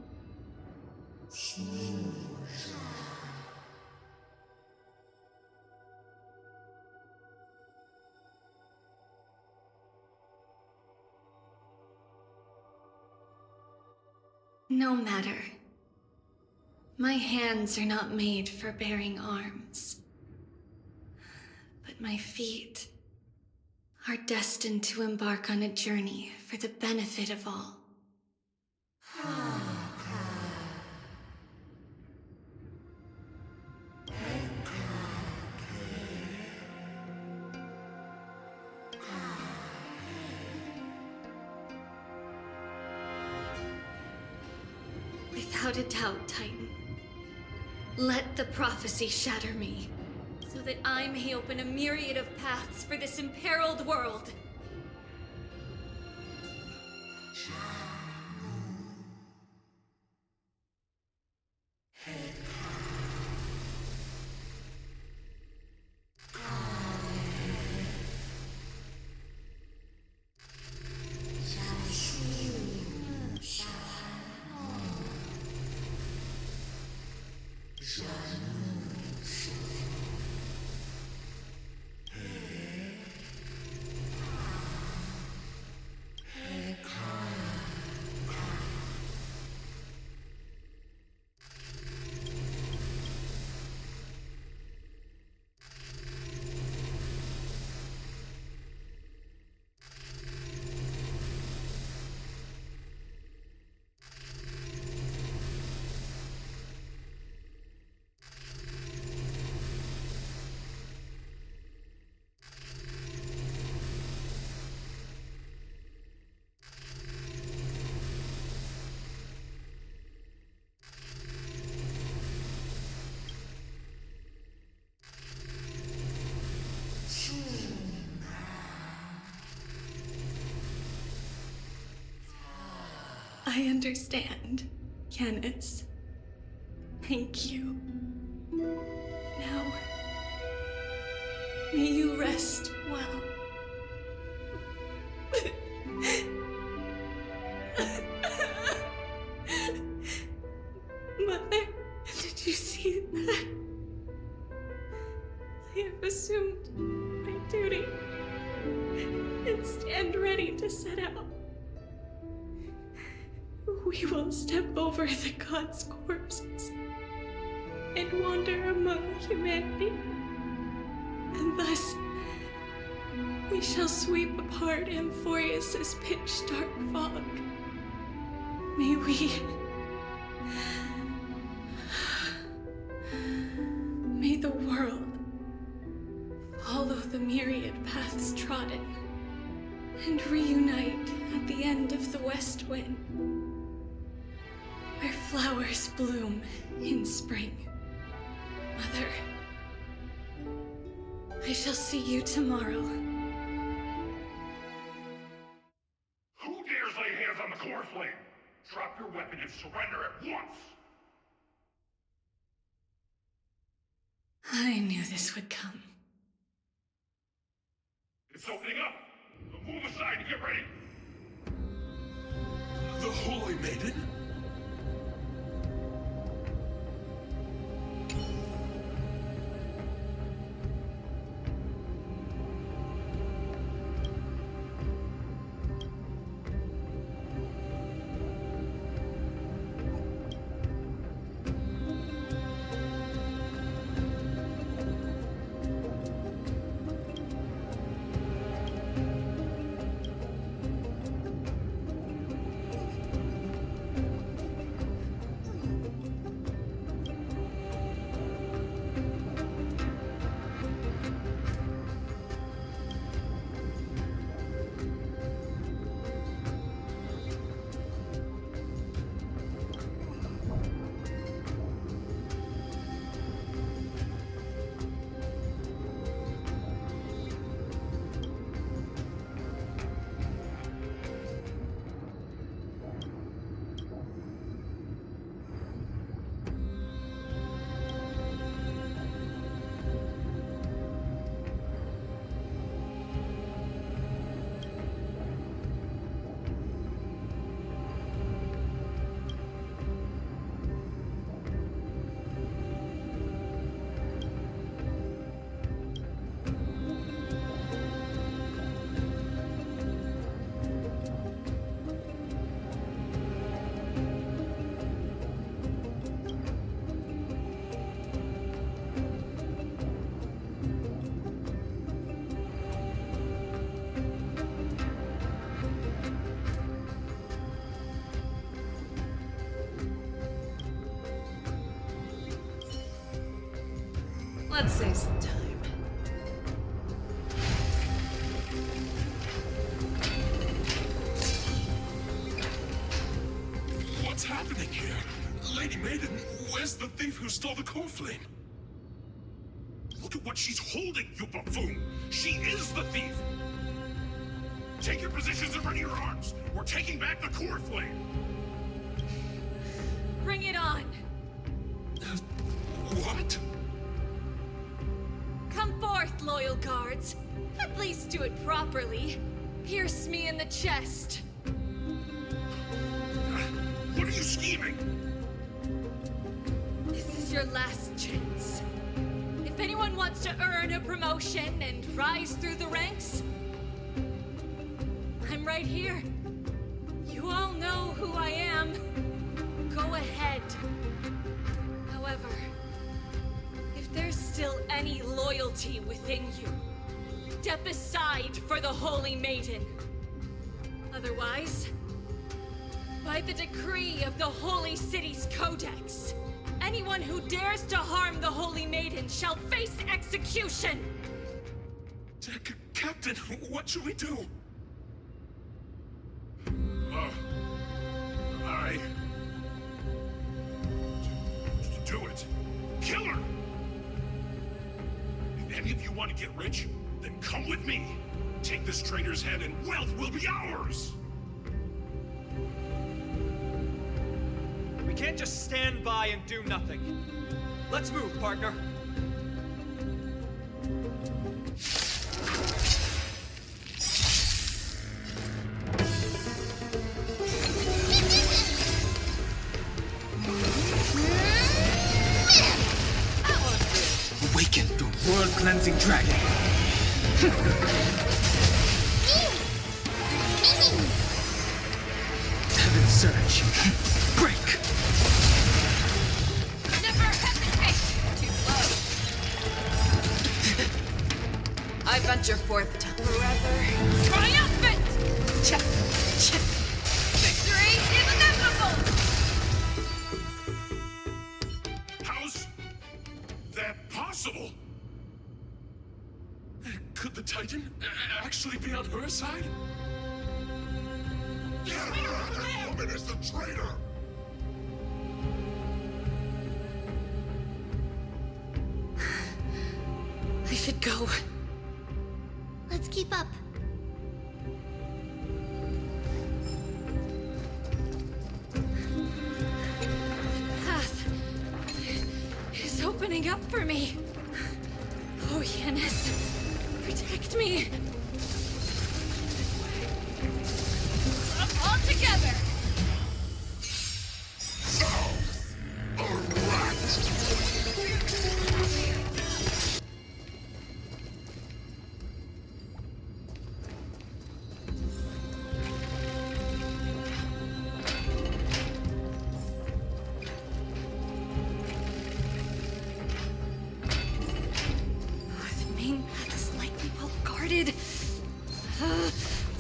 No matter. My hands are not made for bearing arms. But my feet are destined to embark on a journey for the benefit of all. Without a doubt, Titan. Let the prophecy shatter me, so that I may open a myriad of paths for this imperiled world. I understand, Canis. Thank you. Now, may you rest well. Mother, did you see that? I have assumed my duty and stand ready to set out. We will step over the gods' corpses and wander among humanity, and thus we shall sweep apart Amphorius's pitch-dark fog. May the world follow the myriad paths trodden and reunite at the end of the west wind, where flowers bloom in spring. Mother, I shall see you tomorrow. Who dares lay hands on the core flame? Drop your weapon and surrender at once! I knew this would come. It's opening up! Move aside and get ready! The Holy Maiden? Let's save some time. What's happening here? Lady Maiden, where's the thief who stole the core flame? Look at what she's holding, you buffoon! She is the thief! Take your positions and ready your arms! We're taking back the core flame! Bring it on! What? Come forth, loyal guards. At least do it properly. Pierce me in the chest. What are you scheming? This is your last chance. If anyone wants to earn a promotion and rise through the ranks, I'm right here. You all know who I am. Go ahead. However, if there's still any loyalty within you, step aside for the Holy Maiden. Otherwise, by the decree of the Holy City's Codex, anyone who dares to harm the Holy Maiden shall face execution! Captain, what should we do? Do it. Kill her! If any of you want to get rich, then come with me. Take this traitor's head and wealth will be ours! We can't just stand by and do nothing. Let's move, partner. Awaken the world-cleansing dragon. Heaven's surge. Break. Never hesitate! Too close. I venture forth to Forever triumphant! Victory is inevitable! How's that possible? Could the Titan actually be on her side? That woman is the traitor! I should go. Let's keep up. Path is opening up for me. Oh, Yanis, protect me. Up all together.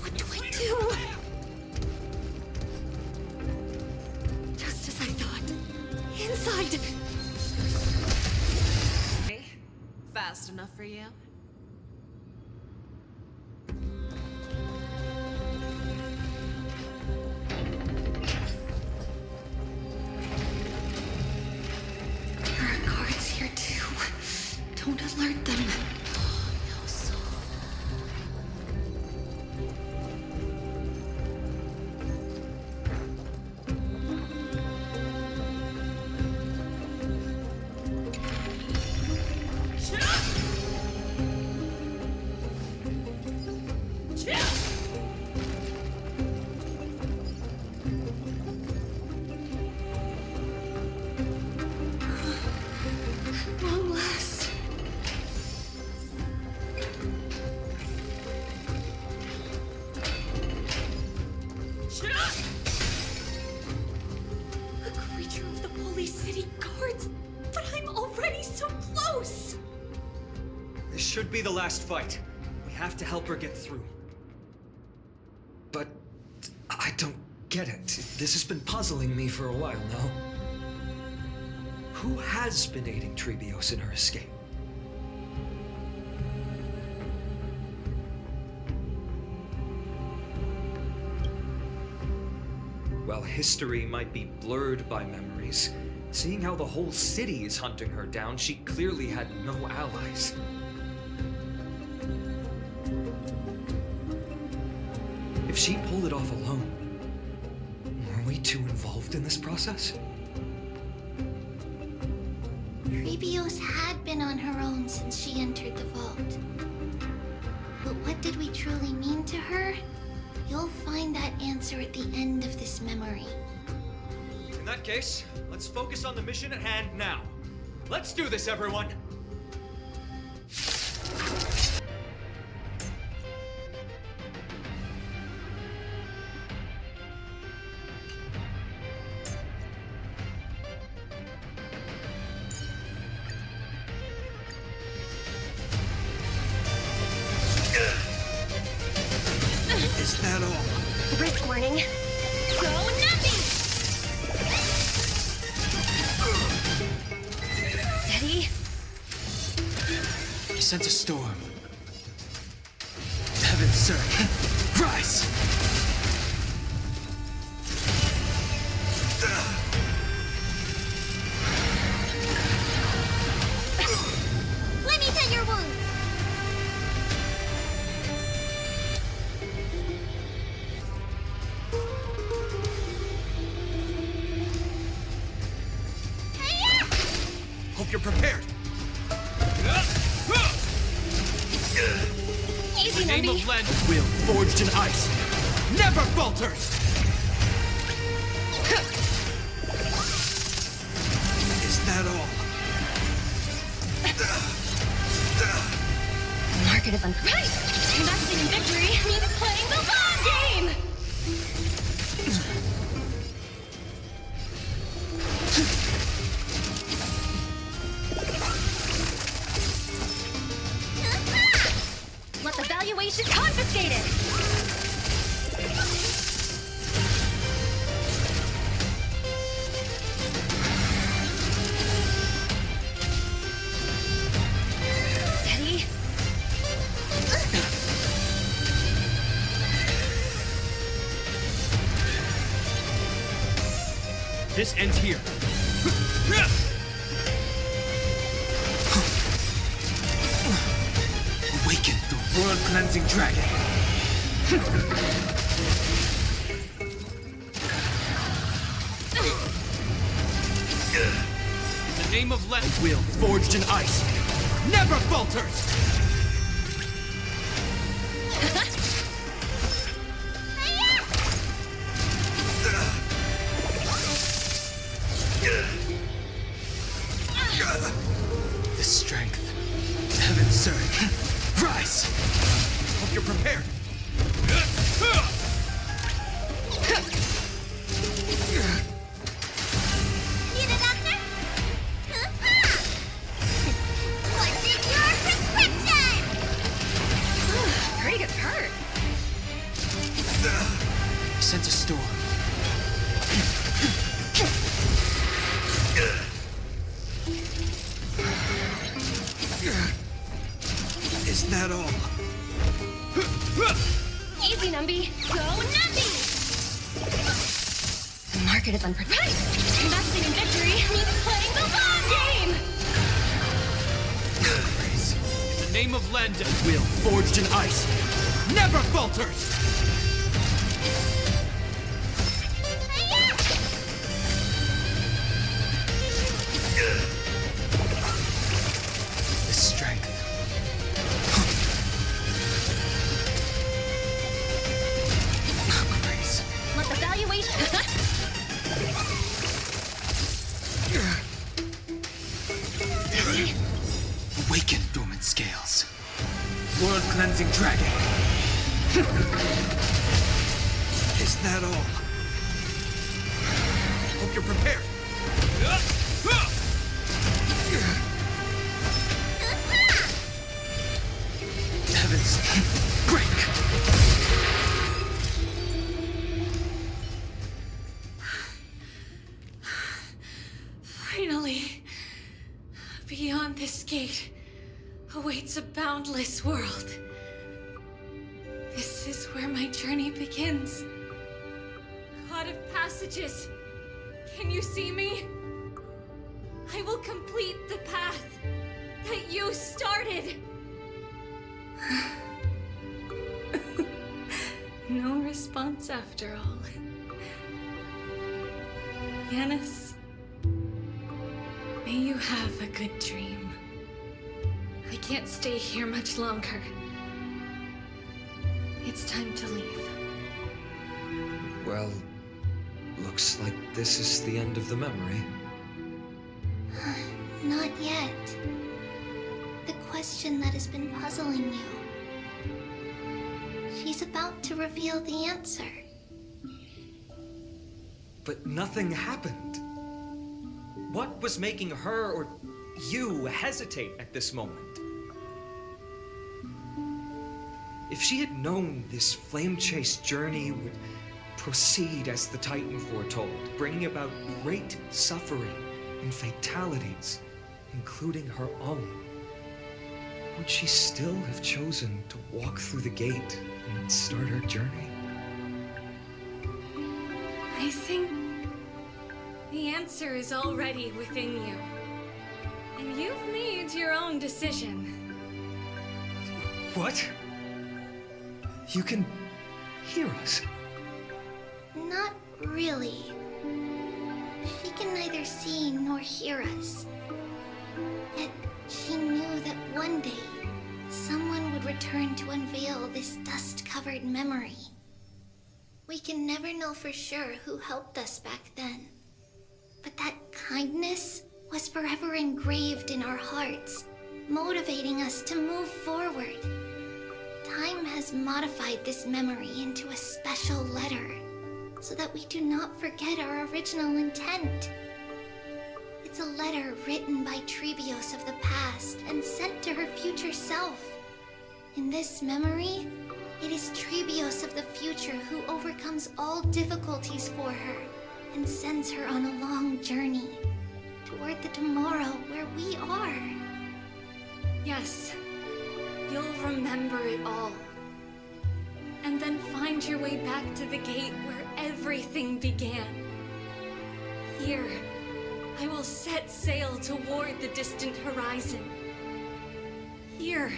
What do I do? Just as I thought. Inside! Fast enough for you? There are guards here too. Don't alert them. Should be the last fight. We have to help her get through. But I don't get it. This has been puzzling me for a while now. Who has been aiding Trebios in her escape? While history might be blurred by memories, seeing how the whole city is hunting her down, she clearly had no allies. If she pulled it off alone, were we too involved in this process? Trebios had been on her own since she entered the vault. But what did we truly mean to her? You'll find that answer at the end of this memory. In that case, let's focus on the mission at hand now. Let's do this, everyone! Is that all? Risk warning. Go nothing! Steady. I sense a storm. Heaven's surge. Rise! Let me tend your wounds! Hope you're prepared. Easy, The name Numby. of land will forged in ice never falters. Is that all? Market is unprecise. Investing in victory means playing the long game. Let the valuation confiscated. Steady. This ends here. Awaken the world cleansing dragon. In the name of left will forged in ice never falters. The strength. Heaven surge. Rise. Hope you're prepared. Need a doctor? What's in your prescription? Pretty good hurt. Sense a storm. Is that all? Easy, Numby. Go, Numby! The market is unprecise. Investing in victory means playing the long game! Praise. In the name of Lenda, will forged in ice never falters. The strength. Praise. Let the valuation... Awaken dormant scales. World cleansing dragon. Is that all? Hope you're prepared. Heavens, break! Finally, beyond this gate awaits a boundless world. This is where my journey begins. God of passages, can you see me? I will complete the path that you started. No response after all. Yanis, may you have a good dream. I can't stay here much longer. It's time to leave. Well, looks like this is the end of the memory. Not yet. The question that has been puzzling you. She's about to reveal the answer. But nothing happened. What was making her or you hesitate at this moment? If she had known this flame chase journey would proceed as the Titan foretold, bringing about great suffering and fatalities, including her own, would she still have chosen to walk through the gate and start her journey? I think the answer is already within you. And you've made your own decision. What? You can hear us? Not really. She can neither see nor hear us. return to unveil this dust-covered memory. We can never know for sure who helped us back then, but that kindness was forever engraved in our hearts, motivating us to move forward. Time has modified this memory into a special letter, so that we do not forget our original intent. It's a letter written by Trebios of the past and sent to her future self. In this memory, it is Trebios of the future who overcomes all difficulties for her and sends her on a long journey toward the tomorrow where we are. Yes, you'll remember it all. And then find your way back to the gate where everything began. Here, I will set sail toward the distant horizon. Here,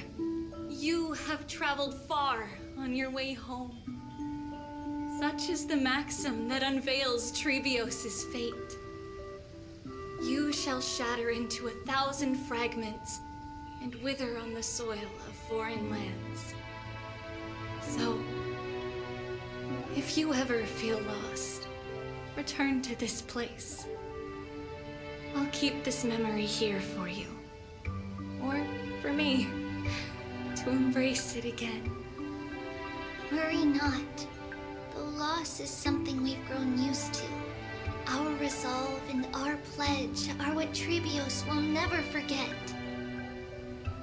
you have traveled far on your way home. Such is the maxim that unveils Trebios' fate. You shall shatter into 1,000 fragments and wither on the soil of foreign lands. So, if you ever feel lost, return to this place. I'll keep this memory here for you. Or for me, to embrace it again. Worry not. Though loss is something we've grown used to, our resolve and our pledge are what Trebios will never forget.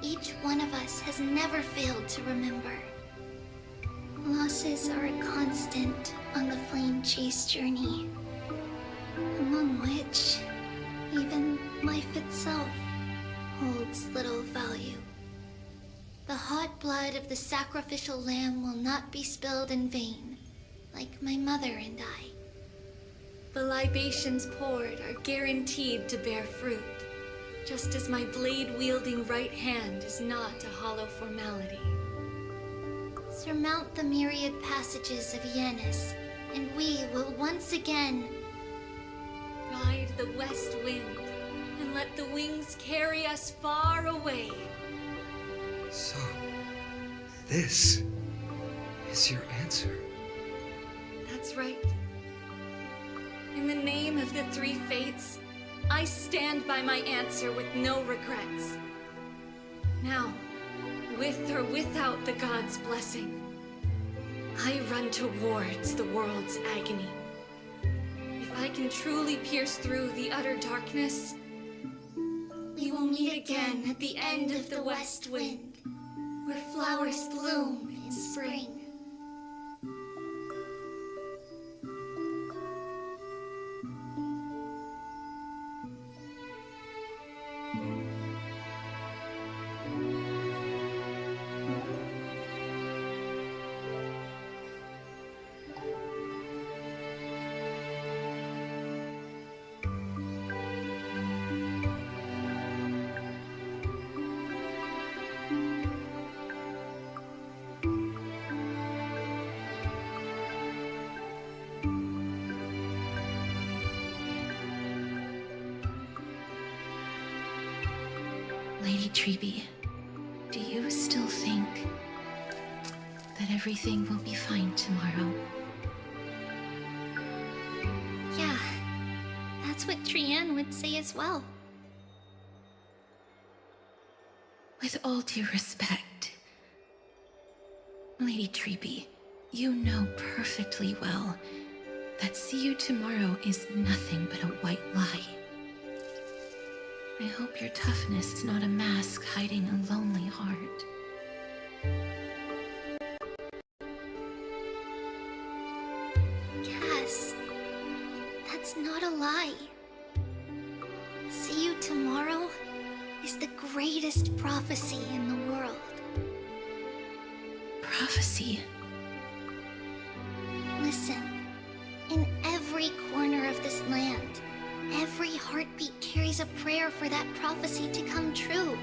Each one of us has never failed to remember. Losses are a constant on the flame chase journey, among which even life itself holds little value. The hot blood of the sacrificial lamb will not be spilled in vain, like my mother and I. The libations poured are guaranteed to bear fruit, just as my blade-wielding right hand is not a hollow formality. Surmount the myriad passages of Yanis, and we will once again ride the west wind and let the wings carry us far away. So, this is your answer? That's right. In the name of the three fates, I stand by my answer with no regrets. Now, with or without the gods' blessing, I run towards the world's agony. If I can truly pierce through the utter darkness, we will meet again at the end of the west wind, where flowers bloom in spring. Lady Treby, do you still think that everything will be fine tomorrow? Yeah, that's what Trianne would say as well. With all due respect, Lady Treby, you know perfectly well that see you tomorrow is nothing but a white lie. I hope your toughness is not a mask hiding a lonely heart. Cass, that's not a lie. See you tomorrow is the greatest prophecy in the world. Prophecy? Listen, in every corner of this land, every heartbeat carries a prayer for that prophecy to come true.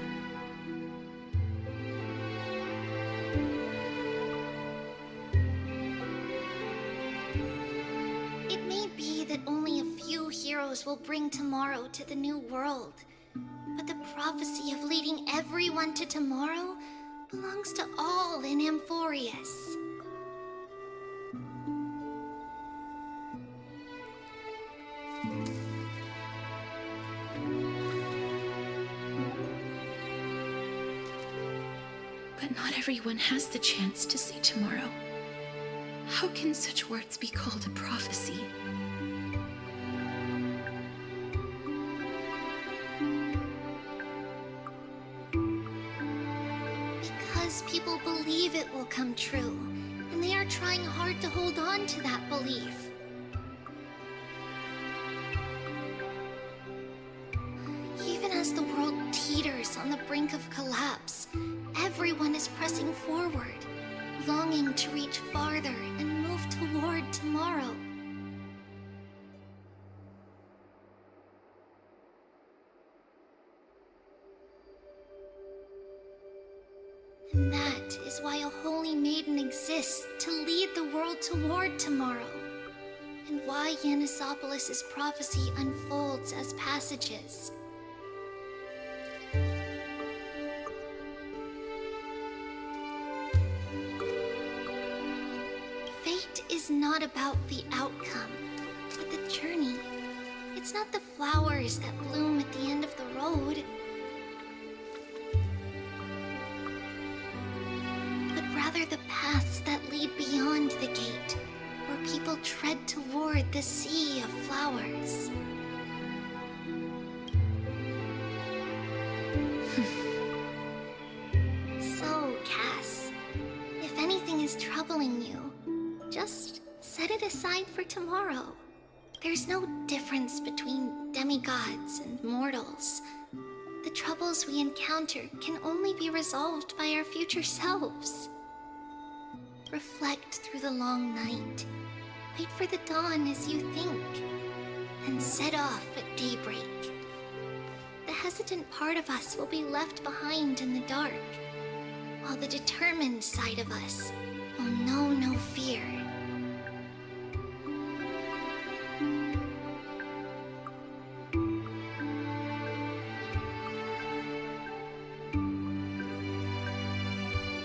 It may be that only a few heroes will bring tomorrow to the new world, but the prophecy of leading everyone to tomorrow belongs to all in Amphorius. But not everyone has the chance to see tomorrow. How can such words be called a prophecy? Because people believe it will come true, and they are trying hard to hold on to that belief. Even as the world teeters on the brink of collapse, everyone is pressing forward, longing to reach farther and move toward tomorrow. And that is why a holy maiden exists to lead the world toward tomorrow, and why Yanisopolis' prophecy unfolds as passages. Fate is not about the outcome, but the journey. It's not the flowers that bloom at the end of the road, but rather the paths that lead beyond the gate, where people tread toward the sea of flowers. So, Cass, if anything is troubling you, just set it aside for tomorrow. There's no difference between demigods and mortals. The troubles we encounter can only be resolved by our future selves. Reflect through the long night. Wait for the dawn as you think. And set off at daybreak. The hesitant part of us will be left behind in the dark, while the determined side of us will know no fear.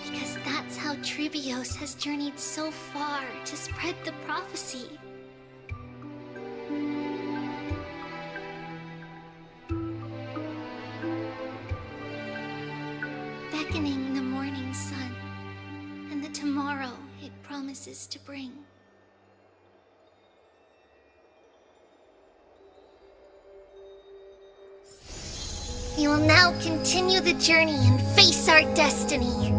Because that's how Trivios has journeyed so far to spread the prophecy. Beckoning the morning sun and the tomorrow it promises to bring. We will now continue the journey and face our destiny.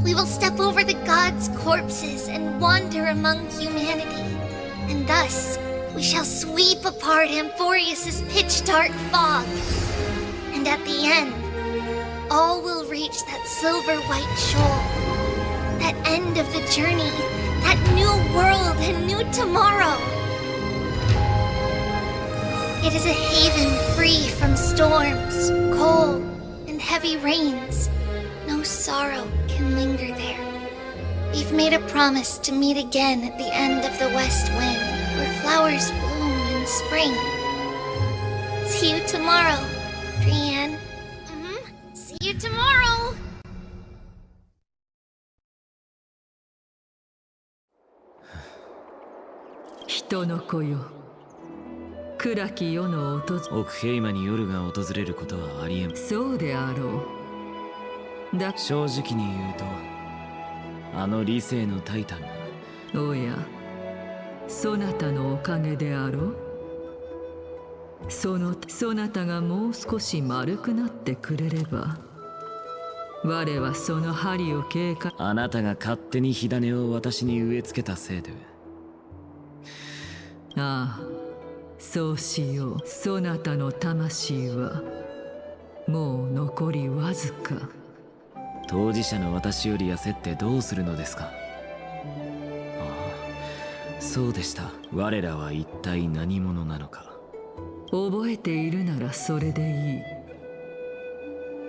We will step over the gods' corpses and wander among humanity, and thus we shall sweep apart Amphorius' pitch-dark fog. And at the end, all will reach that silver-white shoal, that end of the journey, that new world and new tomorrow. It is a haven free from storms, cold, and heavy rains. No sorrow can linger there. We've made a promise to meet again at the end of the west wind, where flowers bloom in spring. See you tomorrow, Brienne. See you tomorrow! 人の子よ、暗き世の訪れ、奥平間に夜が訪れることはありえん。そうであろう。だ正直に言うと、あの理性のタイタンが。おや、そなたのおかげであろう。そなたがもう少し丸くなってくれれば、我はその針を警戒。あなたが勝手に火種を私に植え付けたせいで。ああ、そうしよう。そなたの魂はもう残りわずか。当事者の私より焦ってどうするのですか。ああ、そうでした。我らは一体何者なのか。覚えているならそれでいい。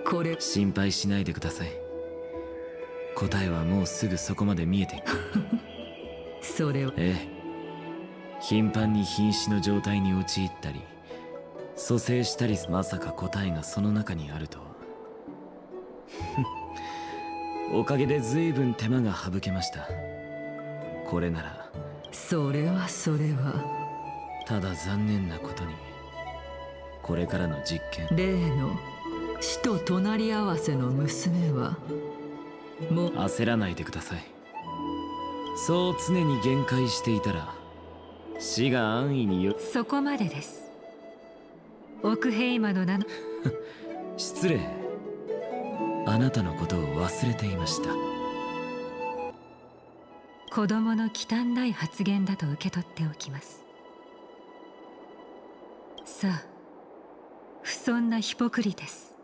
これ心配しないでください。答えはもうすぐそこまで見えている。それはええ、頻繁に瀕死の状態に陥ったり蘇生したり、まさか答えがその中にあるとは。おかげで随分手間が省けました。これなら。それはただ残念なことに、これからの実験、例の死と隣り合わせの娘はもう。焦らないでください。そう常に限界していたら死が安易にそこまでです。オクヘイマの名の失礼。あなたのことを忘れていました。子供の忌憚ない発言だと受け取っておきます。さあ、不遜なヒポクリテス。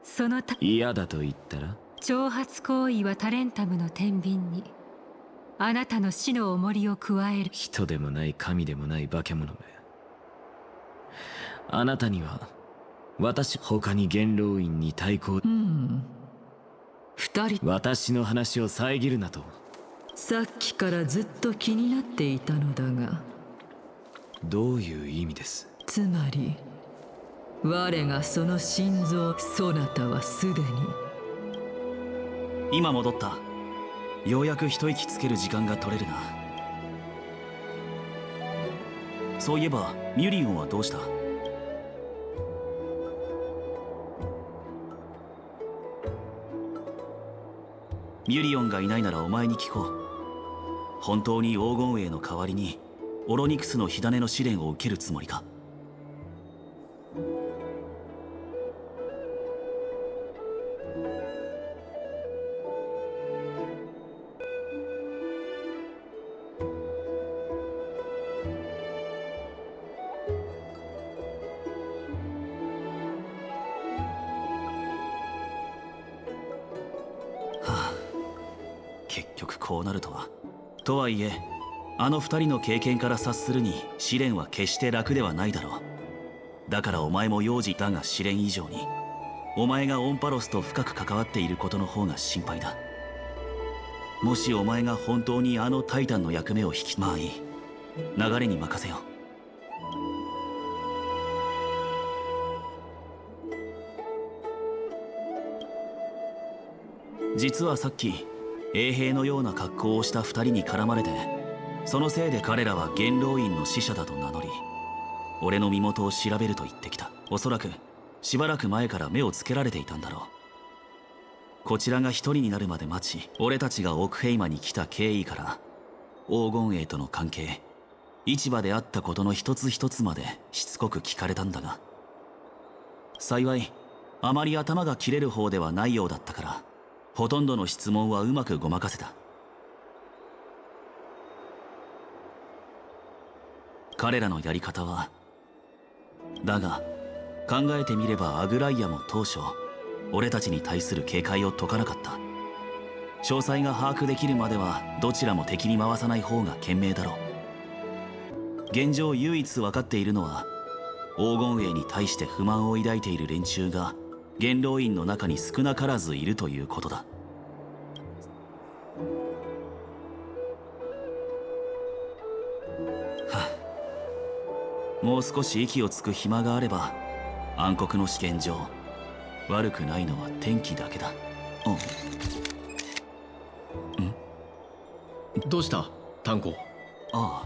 その嫌だと言ったら。挑発行為はタレンタムの天秤にあなたの死の重りを加える。人でもない神でもない化け物め。あなたには他に元老院に対抗。二人。私の話を遮るなと。さっきからずっと気になっていたのだが。どういう意味です？つまり我がその心臓。そなたはすでに。今戻った。ようやく一息つける時間が取れるな。そういえばミュリオンはどうした？ミュリオンがいないならお前に聞こう。本当に黄金衛の代わりにオロニクスの火種の試練を受けるつもりか？結局こうなるとは。とはいえあの二人の経験から察するに試練は決して楽ではないだろう。だからお前も用心だが、試練以上にお前がオンパロスと深く関わっていることの方が心配だ。もしお前が本当にあのタイタンの役目をまあいい、流れに任せよう。実はさっき衛兵のような格好をした二人に絡まれて、そのせいで彼らは元老院の使者だと名乗り、俺の身元を調べると言ってきた。おそらくしばらく前から目をつけられていたんだろう。こちらが一人になるまで待ち、俺たちがオクヘイマに来た経緯から黄金衛との関係、市場であったことの一つ一つまでしつこく聞かれたんだが、幸いあまり頭が切れる方ではないようだったから、ほとんどの質問はうまくごまかせた。彼らのやり方は。だが考えてみればアグライアも当初俺たちに対する警戒を解かなかった。詳細が把握できるまではどちらも敵に回さない方が賢明だろう。現状唯一分かっているのは、黄金衛に対して不満を抱いている連中が元老院の中に少なからずいるということだ。もう少し息をつく暇があれば、暗黒の試験場、悪くないのは天気だけだ。どうした炭鉱？あ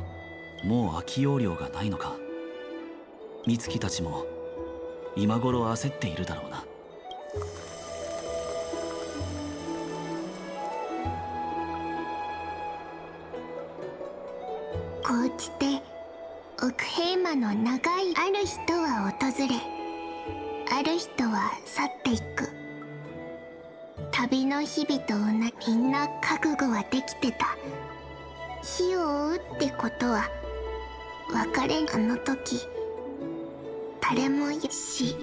あ、もう空き容量がないのか。美月たちも今頃焦っているだろうな。こうしてオクヘイマの長いある人は訪れ、ある人は去っていく。旅の日々とみんな覚悟はできてた。火を追うってことは別れ。あの時誰もし、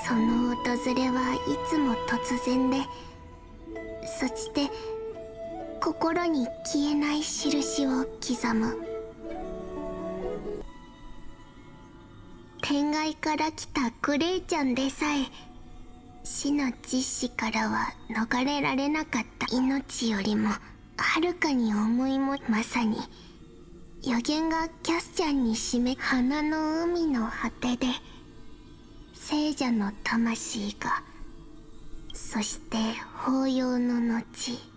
その訪れはいつも突然で、そして心に消えない印を刻む。天外から来たクレイちゃんでさえ死の実施からは逃れられなかった。命よりもはるかに重いも、まさに予言がキャスちゃんに花の海の果てで聖者の魂がそして法要の後。